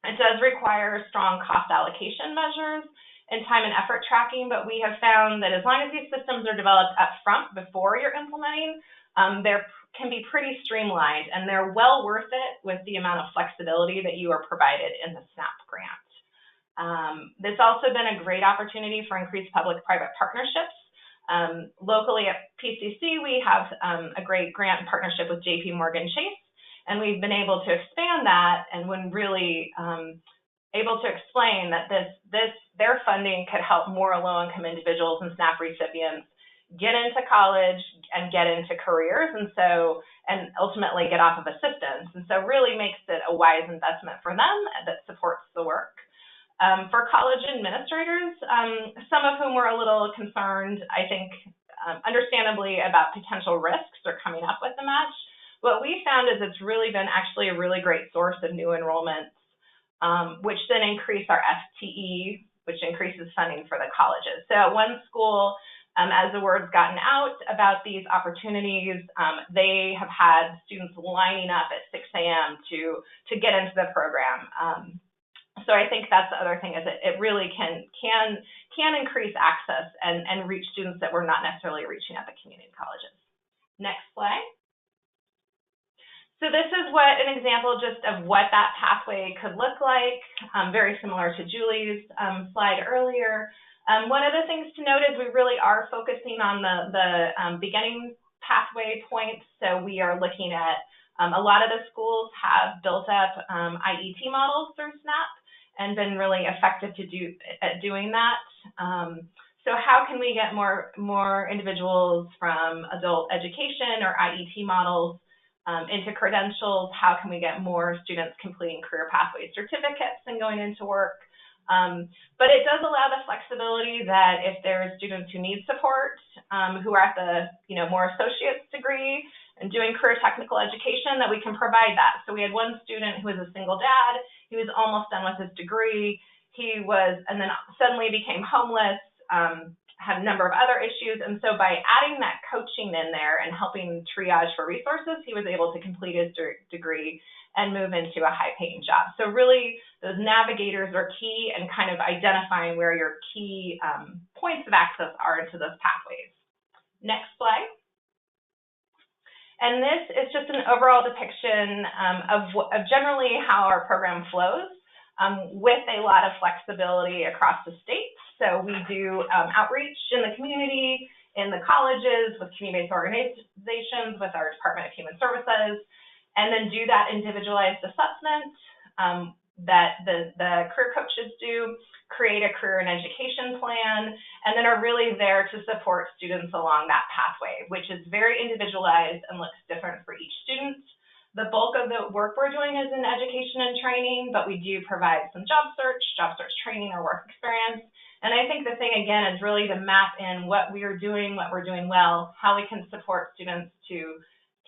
It does require strong cost allocation measures and time and effort tracking, but we have found that as long as these systems are developed up front before you're implementing, they're can be pretty streamlined, and they're well worth it with the amount of flexibility that you are provided in the SNAP grant. This also been a great opportunity for increased public-private partnerships. Locally at PCC, we have a great grant partnership with JP Morgan Chase, and we've been able to expand that and when really able to explain that their funding could help more low-income individuals and SNAP recipients get into college and get into careers, and ultimately get off of assistance. And so really makes it a wise investment for them that supports the work. For college administrators, some of whom were a little concerned, I think, understandably about potential risks or coming up with the match, what we found is it's really been actually a really great source of new enrollments, which then increase our FTE, which increases funding for the colleges. So at one school, as the word's gotten out about these opportunities, they have had students lining up at 6 a.m. to get into the program. So I think that's the other thing, is it really can increase access and reach students that we're not necessarily reaching at the community colleges. Next slide. So this is an example just of what that pathway could look like, very similar to Julie's slide earlier. One of the things to note is we really are focusing on the beginning pathway points. So we are looking at a lot of the schools have built up IET models through SNAP and been really effective at doing that. So how can we get more individuals from adult education or IET models into credentials? How can we get more students completing career pathway certificates and going into work? But it does allow the flexibility that if there are students who need support, who are at the more associate's degree and doing career technical education, that we can provide that. So we had one student who was a single dad. He was almost done with his degree. And then suddenly became homeless, had a number of other issues. And so by adding that coaching in there and helping triage for resources, he was able to complete his degree and move into a high-paying job. So really, those navigators are key and kind of identifying where your key points of access are into those pathways. Next slide. And this is just an overall depiction of generally how our program flows, with a lot of flexibility across the state. So we do outreach in the community, in the colleges, with community-based organizations, with our Department of Human Services, and then do that individualized assessment that the career coaches do, create a career and education plan, and then are really there to support students along that pathway, which is very individualized and looks different for each student. The bulk of the work we're doing is in education and training, but we do provide some job search training, or work experience. And I think the thing, again, is really to map in what we are doing, what we're doing well, how we can support students to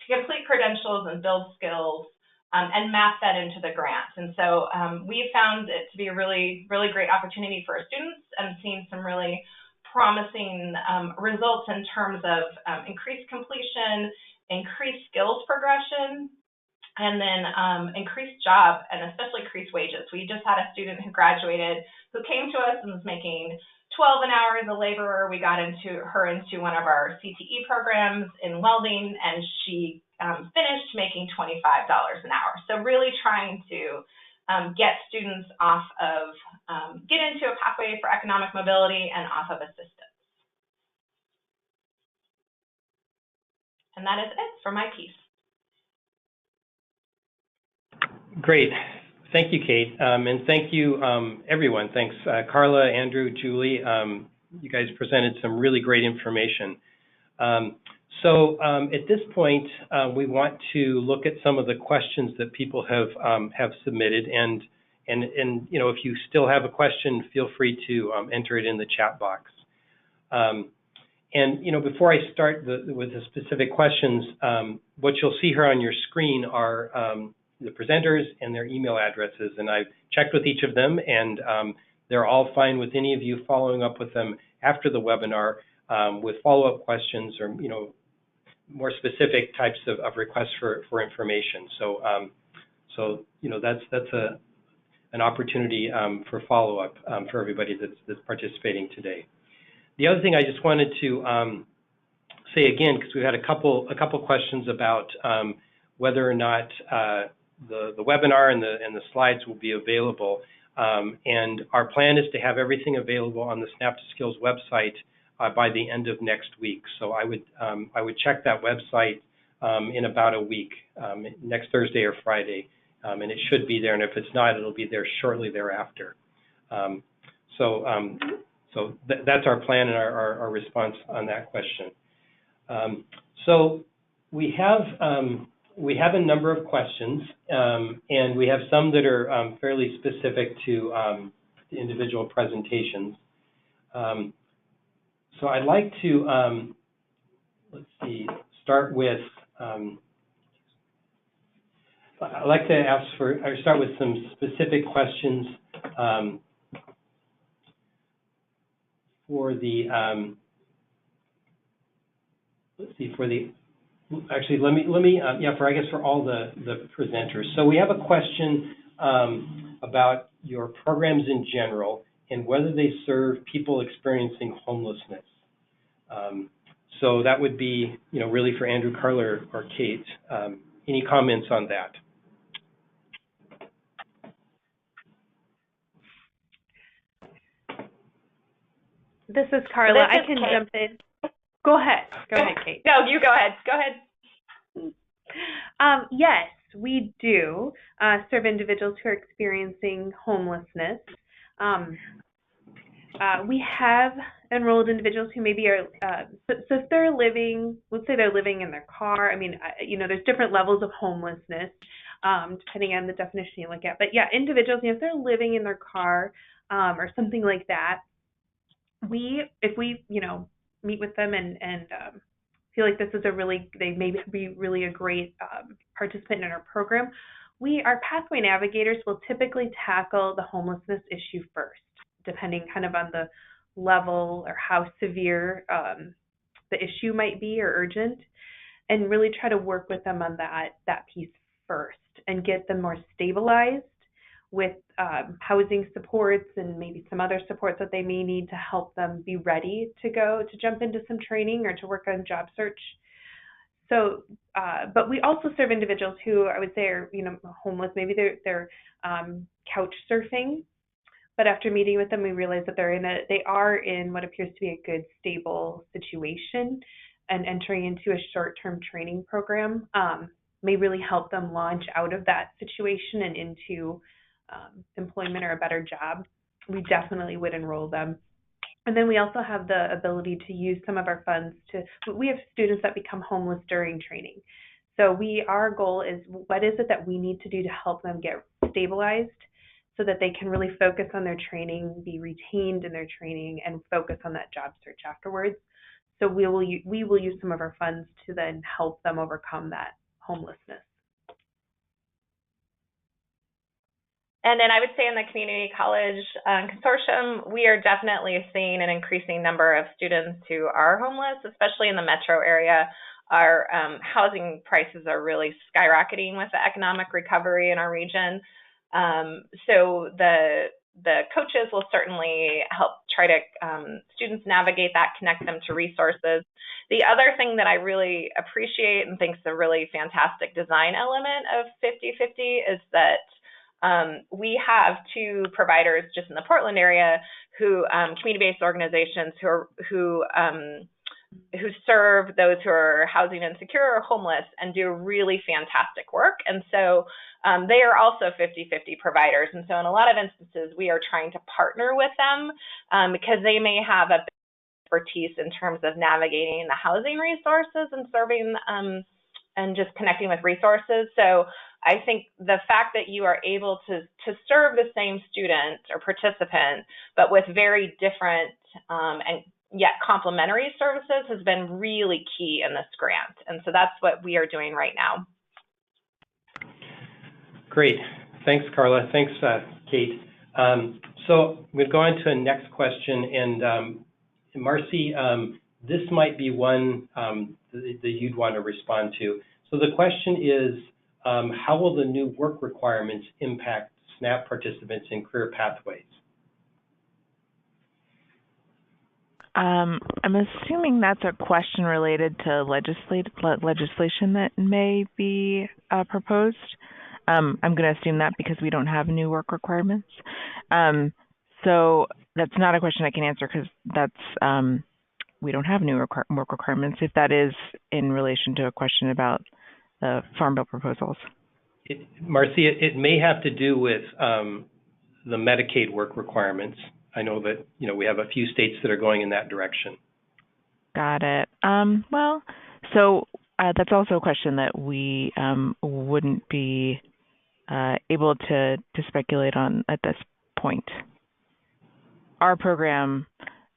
complete credentials and build skills, and map that into the grant. And so we found it to be a really, really great opportunity for our students, and seen some really promising results in terms of increased completion, increased skills progression, and then increased job and especially increased wages. We just had a student who graduated who came to us and was making $12 an hour as a laborer. We got her into one of our CTE programs in welding, and she finished making $25 an hour. So really trying to get students off of, get into a pathway for economic mobility and off of assistance. And that is it for my piece. Great. Thank you, Kate. And thank you, everyone. Thanks, Carla, Andrew, Julie. you guys presented some really great information. At this point, we want to look at some of the questions that people have submitted, and if you still have a question, feel free to enter it in the chat box. Before I start with the specific questions, what you'll see here on your screen are the presenters and their email addresses, and I've checked with each of them, and they're all fine with any of you following up with them after the webinar with follow-up questions or more specific types of requests for information. That's an opportunity for follow-up for everybody that's participating today. The other thing I just wanted to say again, because we've had a couple questions about whether or not the webinar and the slides will be available, and our plan is to have everything available on the SNAP to Skills website by the end of next week. So I would check that website in about a week, next Thursday or Friday, and it should be there. And if it's not, it'll be there shortly thereafter. So that's our plan and our response on that question. So we have a number of questions, and we have some that are fairly specific to the individual presentations. So I'd like to, start with, I'd like to start with some specific questions for the, for all the presenters. So we have a question about your programs in general and whether they serve people experiencing homelessness. So that would be, really for Andrew, Carla, or Kate. Any comments on that? This is Carla. I can jump in. Go ahead. Go ahead, Kate. No, you go ahead. Go ahead. Yes, we do serve individuals who are experiencing homelessness. We have enrolled individuals who maybe are, so if they're living, let's say they're living in their car. I mean, there's different levels of homelessness depending on the definition you look at. But yeah, individuals, if they're living in their car or something like that, if we meet with them and feel like this is they may be really a great participant in our program, our pathway navigators will typically tackle the homelessness issue first, depending kind of on the level or how severe the issue might be or urgent, and really try to work with them on that piece first and get them more stabilized with housing supports and maybe some other supports that they may need to help them be ready to jump into some training or to work on job search. So, but we also serve individuals who I would say are, homeless. Maybe they're couch surfing, but after meeting with them, we realize that they are in what appears to be a good, stable situation, and entering into a short-term training program may really help them launch out of that situation and into employment or a better job. We definitely would enroll them. And then we also have the ability to use some of our funds we have students that become homeless during training. So our goal is, what is it that we need to do to help them get stabilized so that they can really focus on their training, be retained in their training, and focus on that job search afterwards. So we will use some of our funds to then help them overcome that homelessness. And then I would say in the Community College Consortium, we are definitely seeing an increasing number of students who are homeless, especially in the metro area. Our housing prices are really skyrocketing with the economic recovery in our region. So the coaches will certainly help try to students navigate that, connect them to resources. The other thing that I really appreciate and think is a really fantastic design element of 50/50 is that we have two providers just in the Portland area who community-based organizations who serve those who are housing insecure or homeless and do really fantastic work. And so they are also 50/50 providers. And so in a lot of instances, we are trying to partner with them because they may have a expertise in terms of navigating the housing resources and serving and just connecting with resources. So I think the fact that you are able to serve the same student or participant, but with very different and yet complementary services has been really key in this grant. And so that's what we are doing right now. Great. Thanks, Carla. Thanks, Kate. So we've gone to a next question, and Marcy, this might be one that you'd want to respond to. So the question is, how will the new work requirements impact SNAP participants in career pathways? I'm assuming that's a question related to legislation that may be proposed. I'm going to assume that because we don't have new work requirements. So that's not a question I can answer because that's we don't have new work requirements. If that is in relation to a question about the Farm Bill proposals. Marcy, it may have to do with the Medicaid work requirements. I know that we have a few states that are going in that direction. Got it. Well, so that's also a question that we wouldn't be able to speculate on at this point. Our program,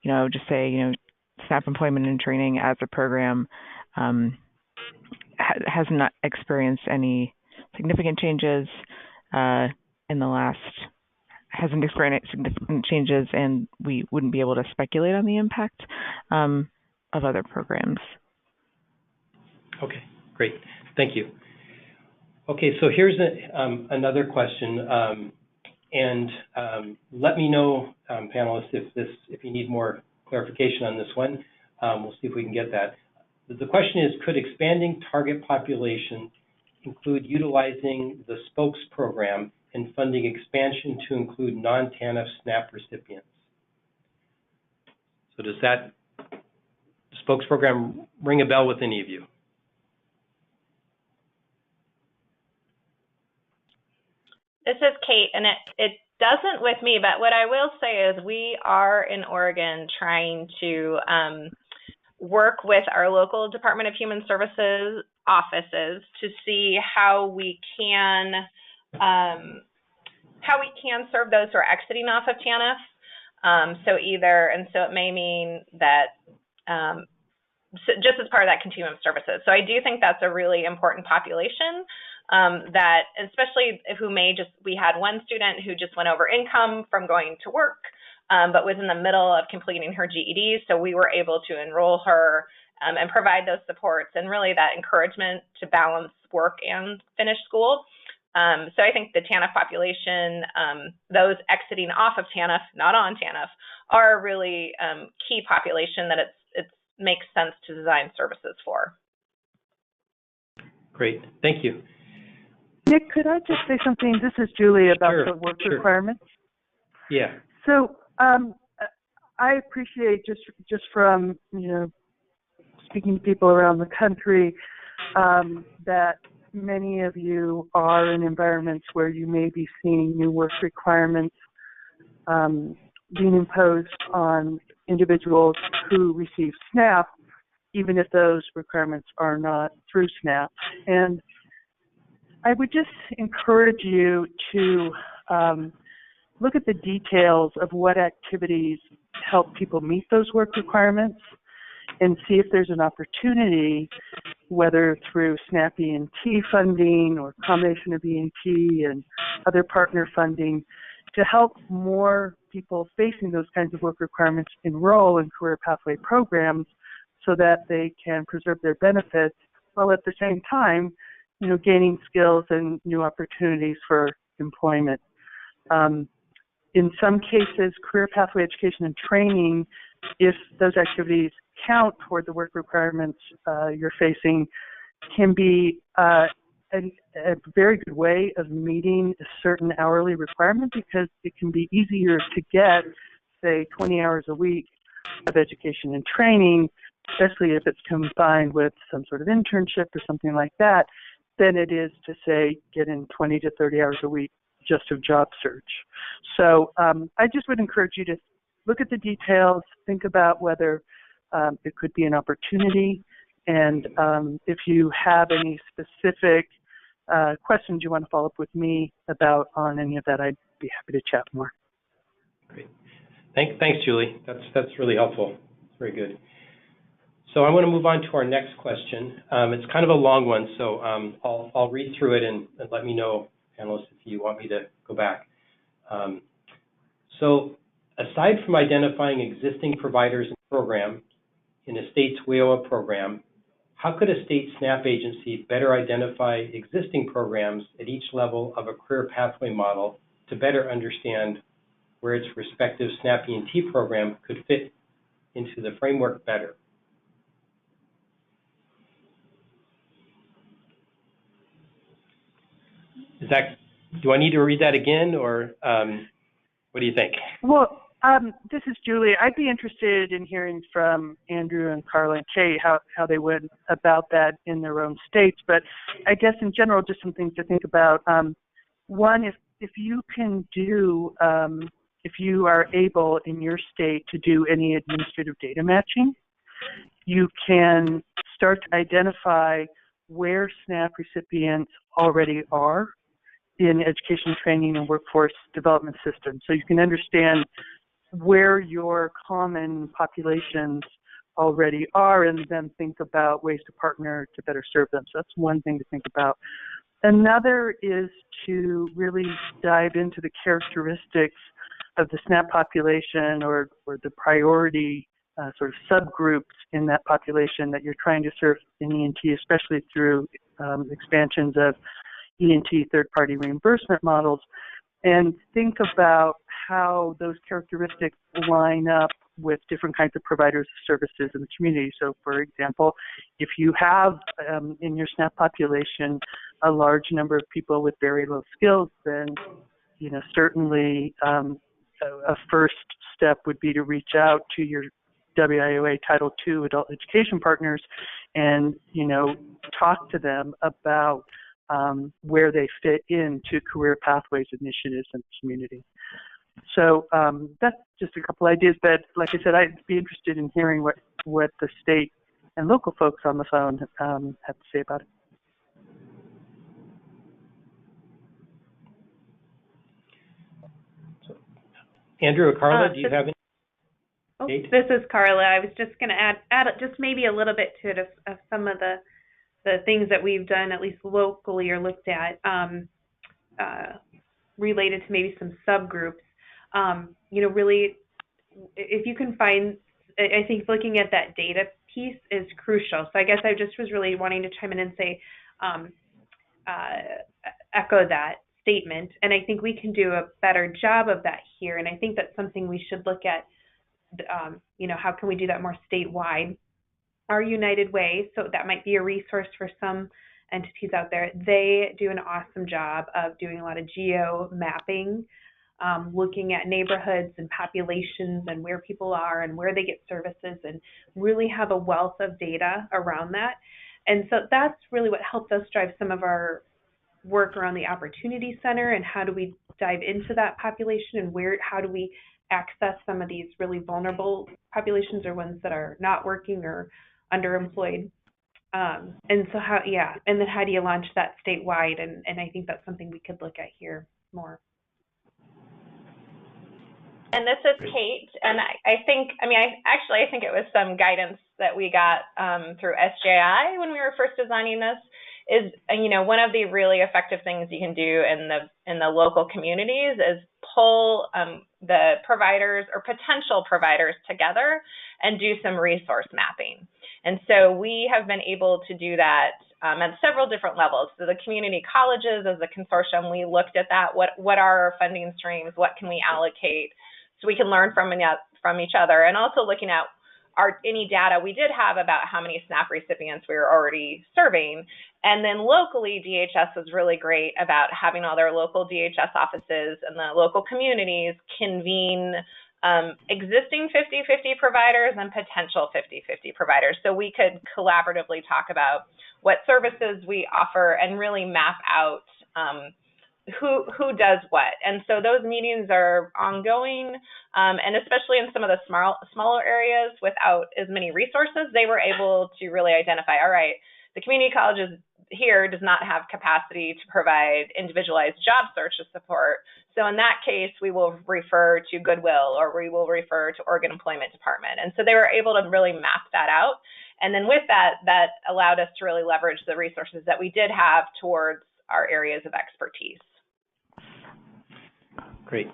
just say, SNAP Employment and Training as a program has not experienced any significant changes in the last, hasn't experienced significant changes, and we wouldn't be able to speculate on the impact of other programs. Okay, great. Thank you. Okay, so here's another question, and let me know, panelists, if you need more clarification on this one. We'll see if we can get that. The question is, could expanding target population include utilizing the Spokes program and funding expansion to include non-TANF SNAP recipients? So does that Spokes program ring a bell with any of you? This is Kate, and it doesn't with me, but what I will say is we are in Oregon trying to work with our local Department of Human Services offices to see how we can serve those who are exiting off of TANF. So it may mean that so just as part of that continuum of services. So I do think that's a really important population. That especially we had one student who just went over income from going to work, but was in the middle of completing her GED. So we were able to enroll her and provide those supports and really that encouragement to balance work and finish school. So I think the TANF population, those exiting off of TANF, not on TANF, are a really key population that it makes sense to design services for. Great, thank you. Nick, could I just say something? This is Julie about the work requirements. Yeah. So I appreciate just from speaking to people around the country that many of you are in environments where you may be seeing new work requirements being imposed on individuals who receive SNAP, even if those requirements are not through SNAP. And I would just encourage you to look at the details of what activities help people meet those work requirements and see if there's an opportunity, whether through SNAP E&T funding or combination of E&T and other partner funding, to help more people facing those kinds of work requirements enroll in career pathway programs so that they can preserve their benefits while at the same time gaining skills and new opportunities for employment. In some cases, career pathway education and training, if those activities count toward the work requirements you're facing, can be a very good way of meeting a certain hourly requirement because it can be easier to get, say, 20 hours a week of education and training, especially if it's combined with some sort of internship or something like that, than it is to, say, get in 20 to 30 hours a week just of job search. So I just would encourage you to look at the details, think about whether it could be an opportunity. And if you have any specific questions you want to follow up with me about on any of that, I'd be happy to chat more. Great. Thanks, Julie. That's really helpful. Very good. So I want to move on to our next question. It's kind of a long one, so I'll read through it and let me know, panelists, if you want me to go back. So aside from identifying existing providers and programs in a state's WIOA program, how could a state SNAP agency better identify existing programs at each level of a career pathway model to better understand where its respective SNAP E&T program could fit into the framework better? Do I need to read that again, or what do you think? Well, this is Julie. I'd be interested in hearing from Andrew and Carla and Kate how they went about that in their own states. But I guess in general, just some things to think about. One, if you can do, if you are able in your state to do any administrative data matching, you can start to identify where SNAP recipients already are in education, training, and workforce development systems. So you can understand where your common populations already are and then think about ways to partner to better serve them. So that's one thing to think about. Another is to really dive into the characteristics of the SNAP population or the priority sort of subgroups in that population that you're trying to serve in E&T, especially through expansions of E&T third-party reimbursement models, and think about how those characteristics line up with different kinds of providers of services in the community. So, for example, if you have in your SNAP population a large number of people with very low skills, then certainly a first step would be to reach out to your WIOA Title II adult education partners and talk to them about where they fit into career pathways initiatives in the community. So that's just a couple ideas, but like I said, I'd be interested in hearing what the state and local folks on the phone have to say about it. So, Andrew or Carla, do you have any? Oh, this is Carla. I was just going to add just maybe a little bit to it of some of the things that we've done, at least locally, or looked at related to maybe some subgroups. Really, if you can find, I think looking at that data piece is crucial. So I guess I just was really wanting to chime in and say, echo that statement. And I think we can do a better job of that here. And I think that's something we should look at, how can we do that more statewide? Our United Way, so that might be a resource for some entities out there. They do an awesome job of doing a lot of geo mapping, looking at neighborhoods and populations and where people are and where they get services, and really have a wealth of data around that. And so that's really what helped us drive some of our work around the Opportunity Center and how do we dive into that population and how do we access some of these really vulnerable populations or ones that are not working or underemployed. And so and then how do you launch that statewide? And I think that's something we could look at here more. And this is Kate, and I think it was some guidance that we got through SJI when we were first designing this. Is one of the really effective things you can do in the local communities is pull the providers or potential providers together and do some resource mapping. And so we have been able to do that at several different levels. So the community colleges as a consortium, we looked at that. What are our funding streams? What can we allocate? So we can learn from each other, and also looking at any data we did have about how many SNAP recipients we were already serving. And then locally, DHS was really great about having all their local DHS offices and the local communities convene existing 50-50 providers and potential 50-50 providers. So we could collaboratively talk about what services we offer and really map out who does what. And so those meetings are ongoing, and especially in some of the smaller areas without as many resources, they were able to really identify, all right, the community colleges here does not have capacity to provide individualized job search support. So in that case, we will refer to Goodwill, or we will refer to Oregon Employment Department. And so they were able to really map that out. And then with that, that allowed us to really leverage the resources that we did have towards our areas of expertise. Great.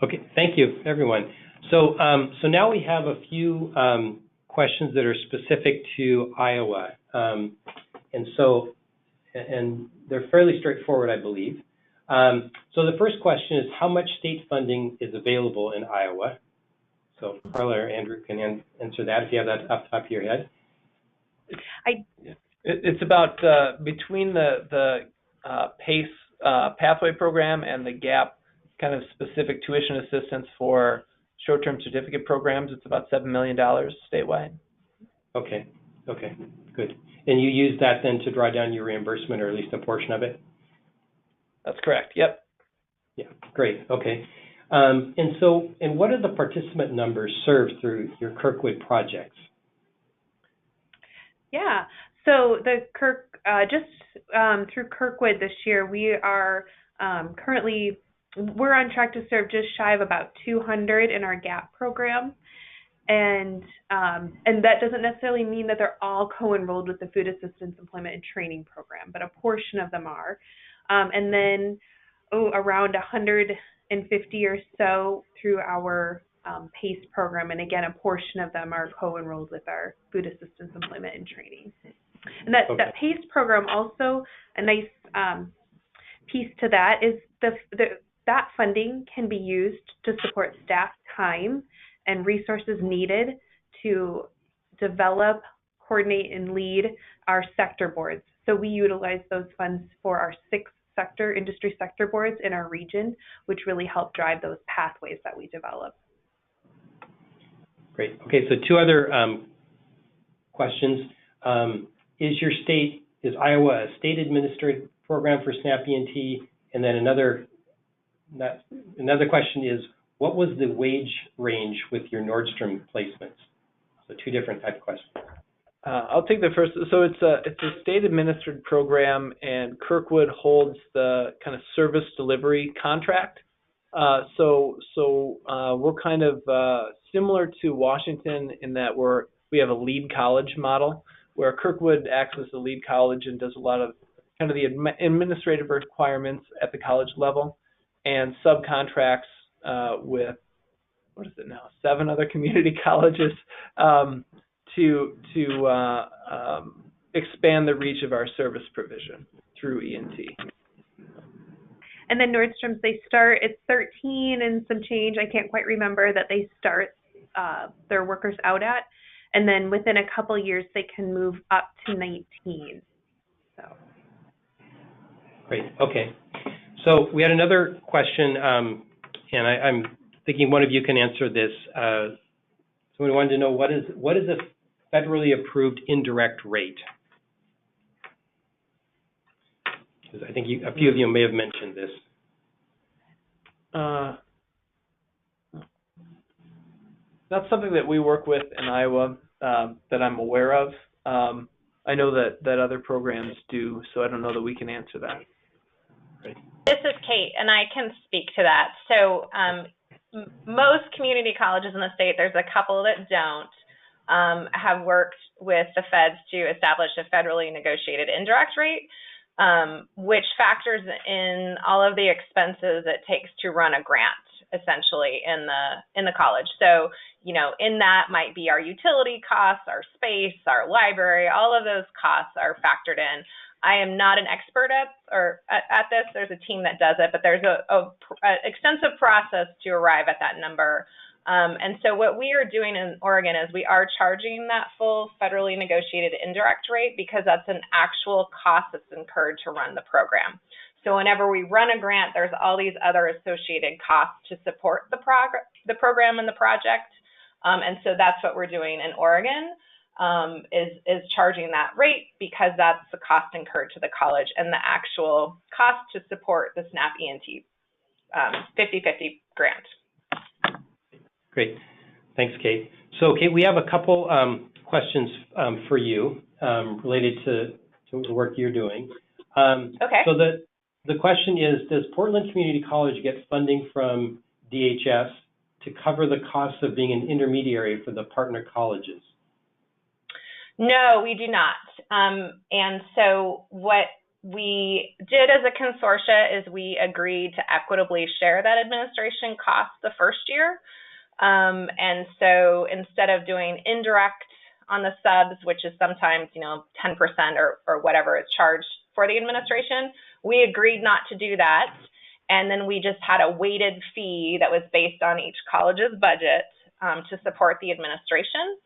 Okay, thank you, everyone. So, so now we have a few questions that are specific to Iowa. And they're fairly straightforward, I believe. So the first question is, how much state funding is available in Iowa? So Carla or Andrew can answer that if you have that off the top of your head. It's about between the PACE pathway program and the GAP kind of specific tuition assistance for short-term certificate programs. It's about $7 million statewide. Okay, good. And you use that then to draw down your reimbursement, or at least a portion of it? That's correct, yep. Yeah, great, okay. And what are the participant numbers served through your Kirkwood projects? Yeah, so the through Kirkwood this year, we are we're on track to serve just shy of about 200 in our GAP program. And that doesn't necessarily mean that they're all co-enrolled with the Food Assistance Employment and Training Program, but a portion of them are. And then around 150 or so through our PACE program. And again, a portion of them are co-enrolled with our Food Assistance Employment and Training. And that PACE program, also a nice piece to that is that funding can be used to support staff time and resources needed to develop, coordinate, and lead our sector boards. So we utilize those funds for our 6 industry sector boards in our region, which really help drive those pathways that we develop. Great. Okay, so 2 other questions. Is Iowa a state administered program for SNAP E&T? And then another question is, what was the wage range with your Nordstrom placements? So 2 different type of questions. I'll take the first. So it's a state-administered program, and Kirkwood holds the kind of service delivery contract. So we're kind of similar to Washington in that we have a lead college model, where Kirkwood acts as the lead college and does a lot of kind of the administrative requirements at the college level, and subcontracts with, 7 other community colleges to expand the reach of our service provision through E&T. And then Nordstrom's, they start at 13 and some change, I can't quite remember, that they start their workers out at. And then within a couple years, they can move up to 19. So. Great, okay. So we had another question, and I'm thinking one of you can answer this. So we wanted to know, what is a federally approved indirect rate? Because I think a few of you may have mentioned this. That's something that we work with in Iowa that I'm aware of. I know that other programs do, so I don't know that we can answer that. Right. This is Kate, and I can speak to that. So most community colleges in the state, there's a couple that don't, have worked with the feds to establish a federally negotiated indirect rate, which factors in all of the expenses it takes to run a grant, essentially, in the college. So, in that might be our utility costs, our space, our library, all of those costs are factored in. I am not an expert at this. There's a team that does it, but there's a extensive process to arrive at that number. And so what we are doing in Oregon is we are charging that full federally negotiated indirect rate, because that's an actual cost that's incurred to run the program. So whenever we run a grant, there's all these other associated costs to support the program and the project. And so that's what we're doing in Oregon. is charging that rate because that's the cost incurred to the college and the actual cost to support the SNAP E&T 50/50 grant. Great. Thanks, Kate. So, Kate, we have a couple questions for you related to the work you're doing. Okay. So the question is, does Portland Community College get funding from DHS to cover the costs of being an intermediary for the partner colleges? No, we do not. And so what we did as a consortia is we agreed to equitably share that administration cost the first year. And so instead of doing indirect on the subs, which is sometimes, 10% or whatever is charged for the administration, we agreed not to do that. And then we just had a weighted fee that was based on each college's budget to support the administration.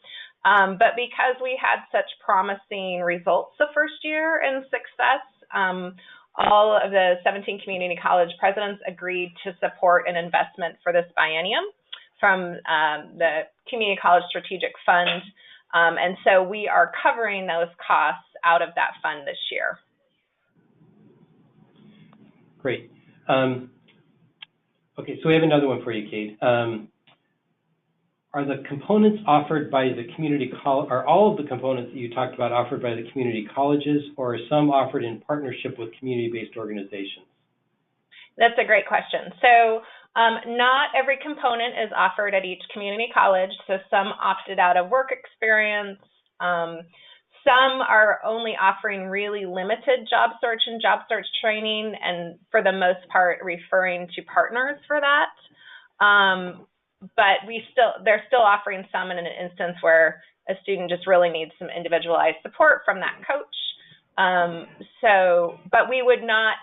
But because we had such promising results the first year and success, all of the 17 community college presidents agreed to support an investment for this biennium from the Community College Strategic Fund. And so we are covering those costs out of that fund this year. Great. Okay, so we have another one for you, Kate. Are the components offered by the community college, are all of the components that you talked about offered by the community colleges, or are some offered in partnership with community-based organizations? That's a great question. So not every component is offered at each community college. So some opted out of work experience. Some are only offering really limited job search and job search training, and for the most part referring to partners for that. But they're still offering some in an instance where a student just really needs some individualized support from that coach. But we would not,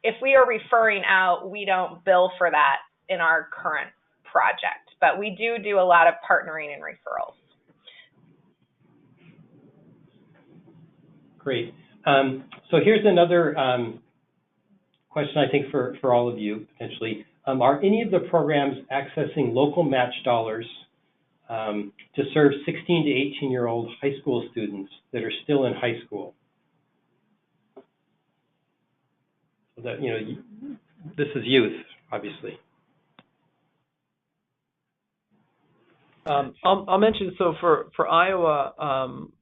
if we are referring out, we don't bill for that in our current project, but we do a lot of partnering and referrals. Great. So here's another question, I think, for all of you, potentially. Are any of the programs accessing local match dollars to serve 16 to 18-year-old high school students that are still in high school? So that, this is youth, obviously. I'll mention, so for Iowa,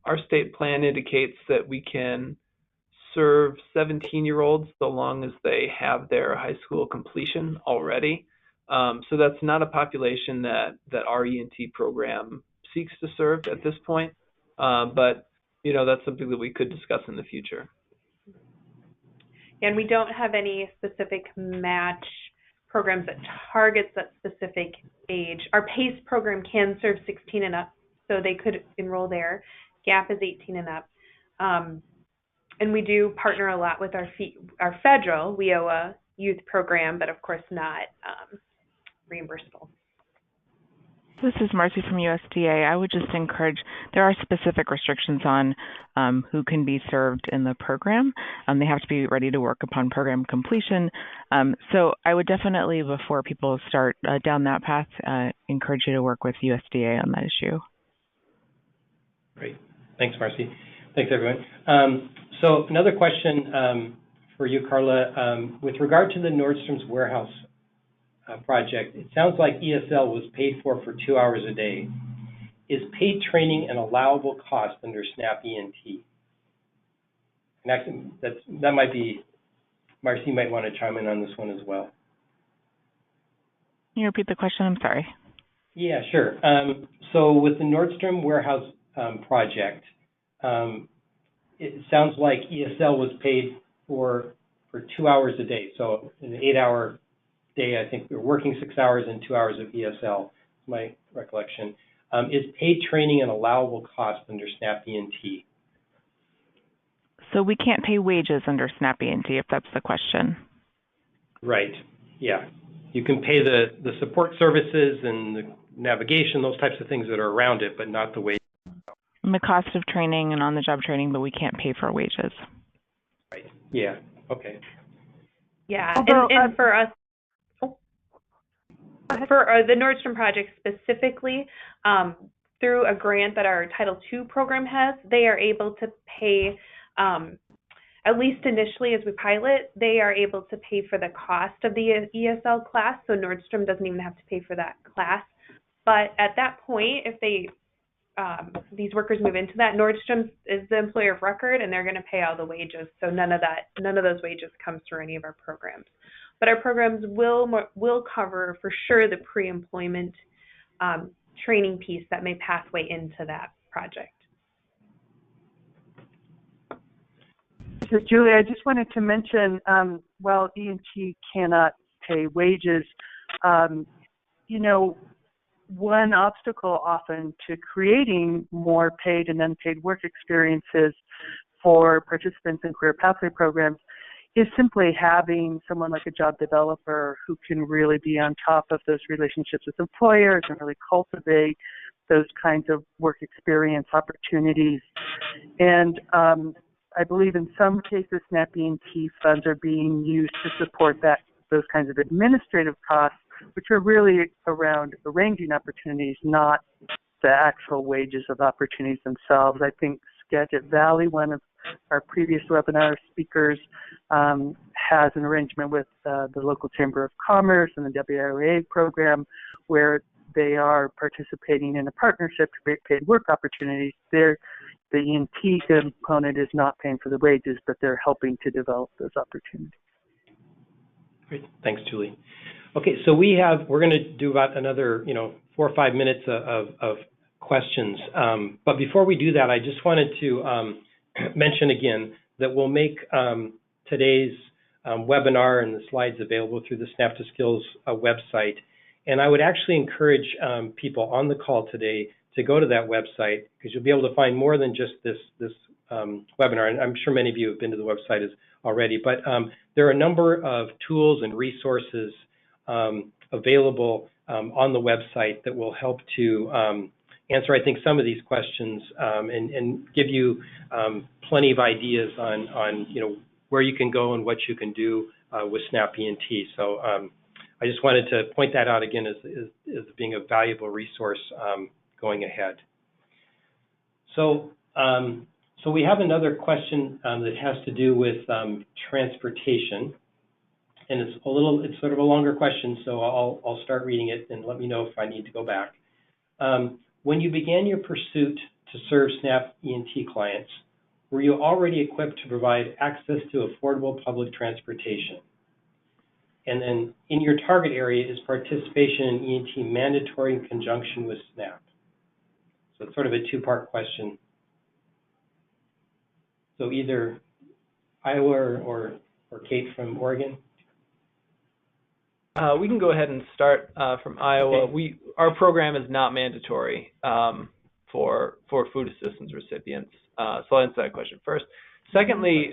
our state plan indicates that we can serve 17-year-olds so long as they have their high school completion already. So that's not a population that our E&T program seeks to serve at this point, but that's something that we could discuss in the future. And we don't have any specific match programs that targets that specific age. Our PACE program can serve 16 and up, so they could enroll there. GAP is 18 and up. And we do partner a lot with our federal WIOA youth program, but of course not reimbursable. This is Marcy from USDA. I would just encourage, there are specific restrictions on who can be served in the program. They have to be ready to work upon program completion. So I would definitely, before people start down that path, encourage you to work with USDA on that issue. Great. Thanks, Marcy. Thanks, everyone. So another question for you, Carla. With regard to the Nordstrom's warehouse project, it sounds like ESL was paid for 2 hours a day. Is paid training an allowable cost under SNAP E&T? And actually, that might be, Marcy might want to chime in on this one as well. Can you repeat the question? I'm sorry. Yeah, sure. So with the Nordstrom warehouse project, it sounds like ESL was paid for 2 hours a day. So an 8-hour day, I think we were working 6 hours and 2 hours of ESL, is my recollection. Is paid training an allowable cost under SNAP E&T? So we can't pay wages under SNAP E&T, if that's the question. Right, yeah. You can pay the support services and the navigation, those types of things that are around it, but not the wages. And the cost of training and on-the-job training, but we can't pay for wages. Right, yeah, okay. Yeah, and for us, for the Nordstrom project specifically, through a grant that our Title II program has, they are able to pay, at least initially as we pilot, they are able to pay for the cost of the ESL class, so Nordstrom doesn't even have to pay for that class. But at that point, if these workers move into that, Nordstrom is the employer of record, and they're going to pay all the wages. So none of those wages comes through any of our programs. But our programs will cover for sure the pre-employment training piece that may pathway into that project. So Julie, I just wanted to mention, while E&T cannot pay wages, one obstacle often to creating more paid and unpaid work experiences for participants in career pathway programs is simply having someone like a job developer who can really be on top of those relationships with employers and really cultivate those kinds of work experience opportunities. And I believe in some cases SNAP E&T funds are being used to support those kinds of administrative costs, which are really around arranging opportunities, not the actual wages of opportunities themselves. I think Skagit Valley, one of our previous webinar speakers, has an arrangement with the local Chamber of Commerce and the WIA program where they are participating in a partnership to create paid work opportunities. The E&T component is not paying for the wages, but they're helping to develop those opportunities. Great, thanks, Julie. Okay, so we're going to do about another 4 or 5 minutes of questions. But before we do that, I just wanted to mention again that we'll make today's webinar and the slides available through the SNAP to Skills website. And I would actually encourage people on the call today to go to that website, because you'll be able to find more than just this webinar. And I'm sure many of you have been to the website already, but there are a number of tools and resources available on the website that will help to answer, I think, some of these questions and give you plenty of ideas on where you can go and what you can do with SNAP E&T. So I just wanted to point that out again as being a valuable resource going ahead. So we have another question that has to do with transportation. And it's sort of a longer question, so I'll start reading it and let me know if I need to go back. When you began your pursuit to serve SNAP E&T clients, were you already equipped to provide access to affordable public transportation? And then in your target area, is participation in E&T mandatory in conjunction with SNAP? So it's sort of a two-part question. So either Iowa or Kate from Oregon. We can go ahead and start from Iowa. Okay. Our program is not mandatory for food assistance recipients. So I'll answer that question first. Secondly,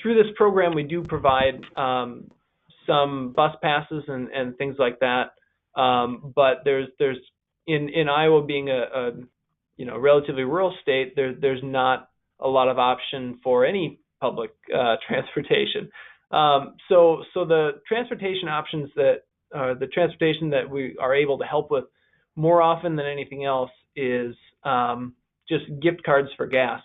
through this program, we do provide some bus passes and things like that. But there's in Iowa being a relatively rural state, there's not a lot of option for any public transportation. So the transportation options the transportation that we are able to help with more often than anything else is just gift cards for gas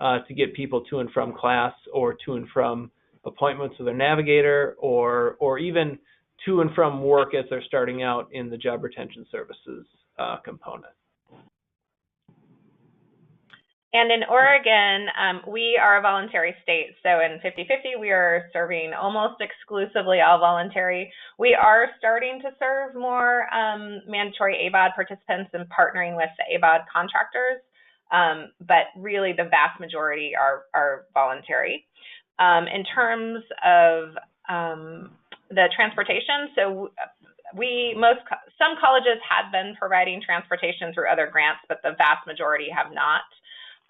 to get people to and from class or to and from appointments with their navigator or even to and from work as they're starting out in the job retention services component. And in Oregon, we are a voluntary state. So in 50/50, we are serving almost exclusively all voluntary. We are starting to serve more mandatory ABOD participants and partnering with the ABOD contractors. But really, the vast majority are voluntary. In terms of the transportation, so some colleges have been providing transportation through other grants, but the vast majority have not.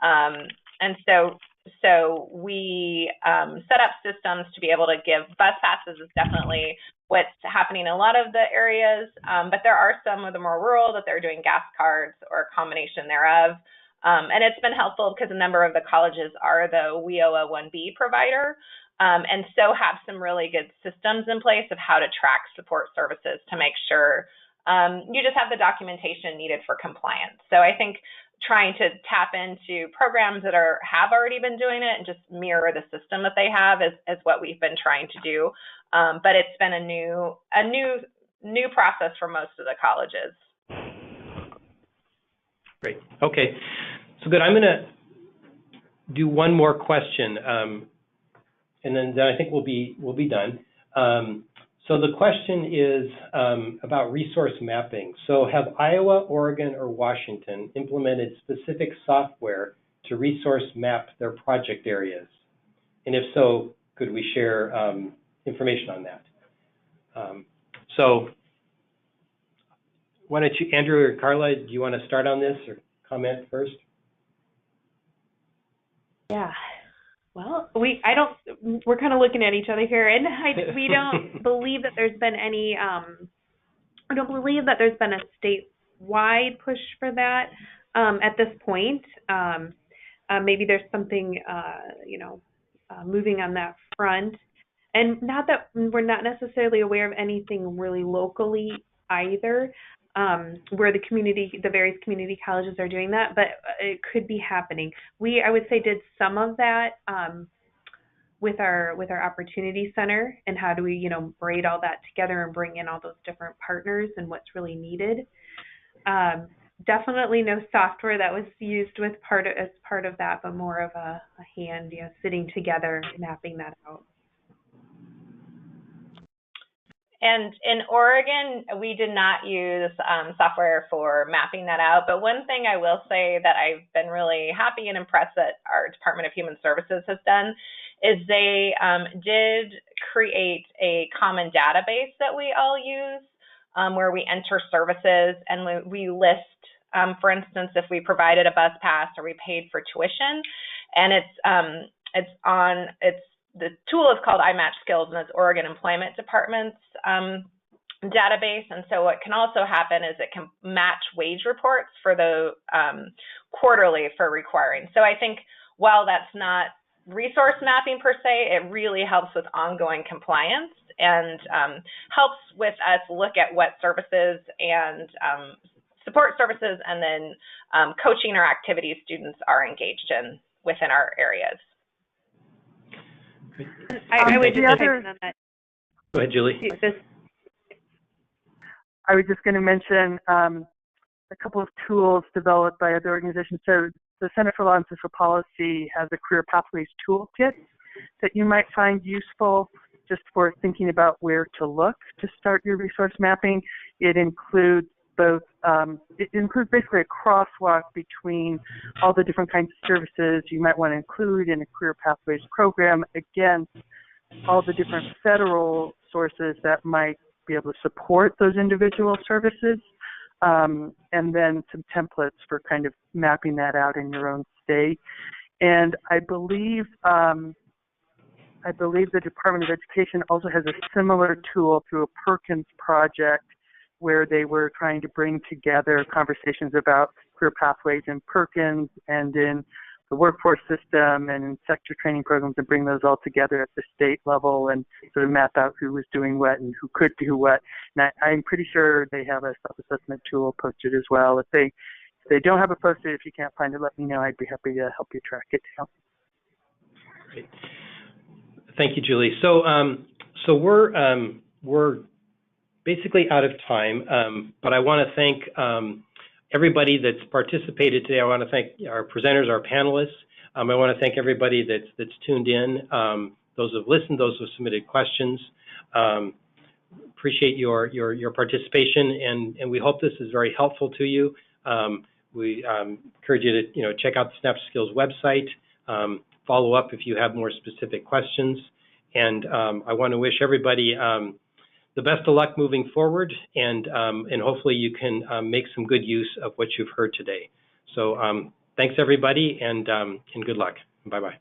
And so we set up systems to be able to give bus passes is definitely what's happening in a lot of the areas, but there are some of the more rural that they're doing gas cards or a combination thereof. And it's been helpful because a number of the colleges are the WIOA 1B provider, and so have some really good systems in place of how to track support services to make sure you just have the documentation needed for compliance. So I think trying to tap into programs that have already been doing it and just mirror the system that they have is what we've been trying to do. But it's been a new process for most of the colleges. Great. Okay. So good. I'm going to do one more question, and then I think we'll be done. So the question is about resource mapping. So have Iowa, Oregon, or Washington implemented specific software to resource map their project areas? And if so, could we share information on that? So why don't you, Andrew or Carla, do you want to start on this or comment first? Yeah. Well, we're kind of looking at each other here, and we don't believe that there's been any, I don't believe that there's been a statewide push for that at this point. Maybe there's something, moving on that front. And not that we're not necessarily aware of anything really locally either, where the various community colleges are doing that, but it could be happening. I would say, did some of that with our opportunity center, and how do we, braid all that together and bring in all those different partners and what's really needed. Definitely no software that was used as part of that, but more of a hand, sitting together, mapping that out. And in Oregon, we did not use software for mapping that out. But one thing I will say that I've been really happy and impressed that our Department of Human Services has done is they did create a common database that we all use where we enter services and we list, for instance, if we provided a bus pass or we paid for tuition, and the tool is called iMatch Skills, and it's Oregon Employment Department's database. And so what can also happen is it can match wage reports for the quarterly for requiring. So I think while that's not resource mapping per se, it really helps with ongoing compliance and helps with us look at what services and support services and then coaching or activities students are engaged in within our areas. I would just mention that. Go ahead, Julie. I was just going to mention a couple of tools developed by other organizations. So the Center for Law and Social Policy has a Career Pathways toolkit that you might find useful just for thinking about where to look to start your resource mapping. It includes basically a crosswalk between all the different kinds of services you might want to include in a Career Pathways program against all the different federal sources that might be able to support those individual services, and then some templates for kind of mapping that out in your own state. And I believe the Department of Education also has a similar tool through a Perkins project where they were trying to bring together conversations about career pathways in Perkins and in the workforce system and in sector training programs, and bring those all together at the state level and sort of map out who was doing what and who could do what. And I'm pretty sure they have a self-assessment tool posted as well. If they don't have it posted, if you can't find it, let me know. I'd be happy to help you track it down. Great. Thank you, Julie. So we're basically out of time, but I want to thank everybody that's participated today. I want to thank our presenters, our panelists. I want to thank everybody that's tuned in, those who have listened, those who have submitted questions. Appreciate your participation, and we hope this is very helpful to you. We encourage you to check out the SNAP Skills website. Follow up if you have more specific questions, and I want to wish everybody the best of luck moving forward, and hopefully you can make some good use of what you've heard today. So thanks everybody, and good luck. Bye-bye.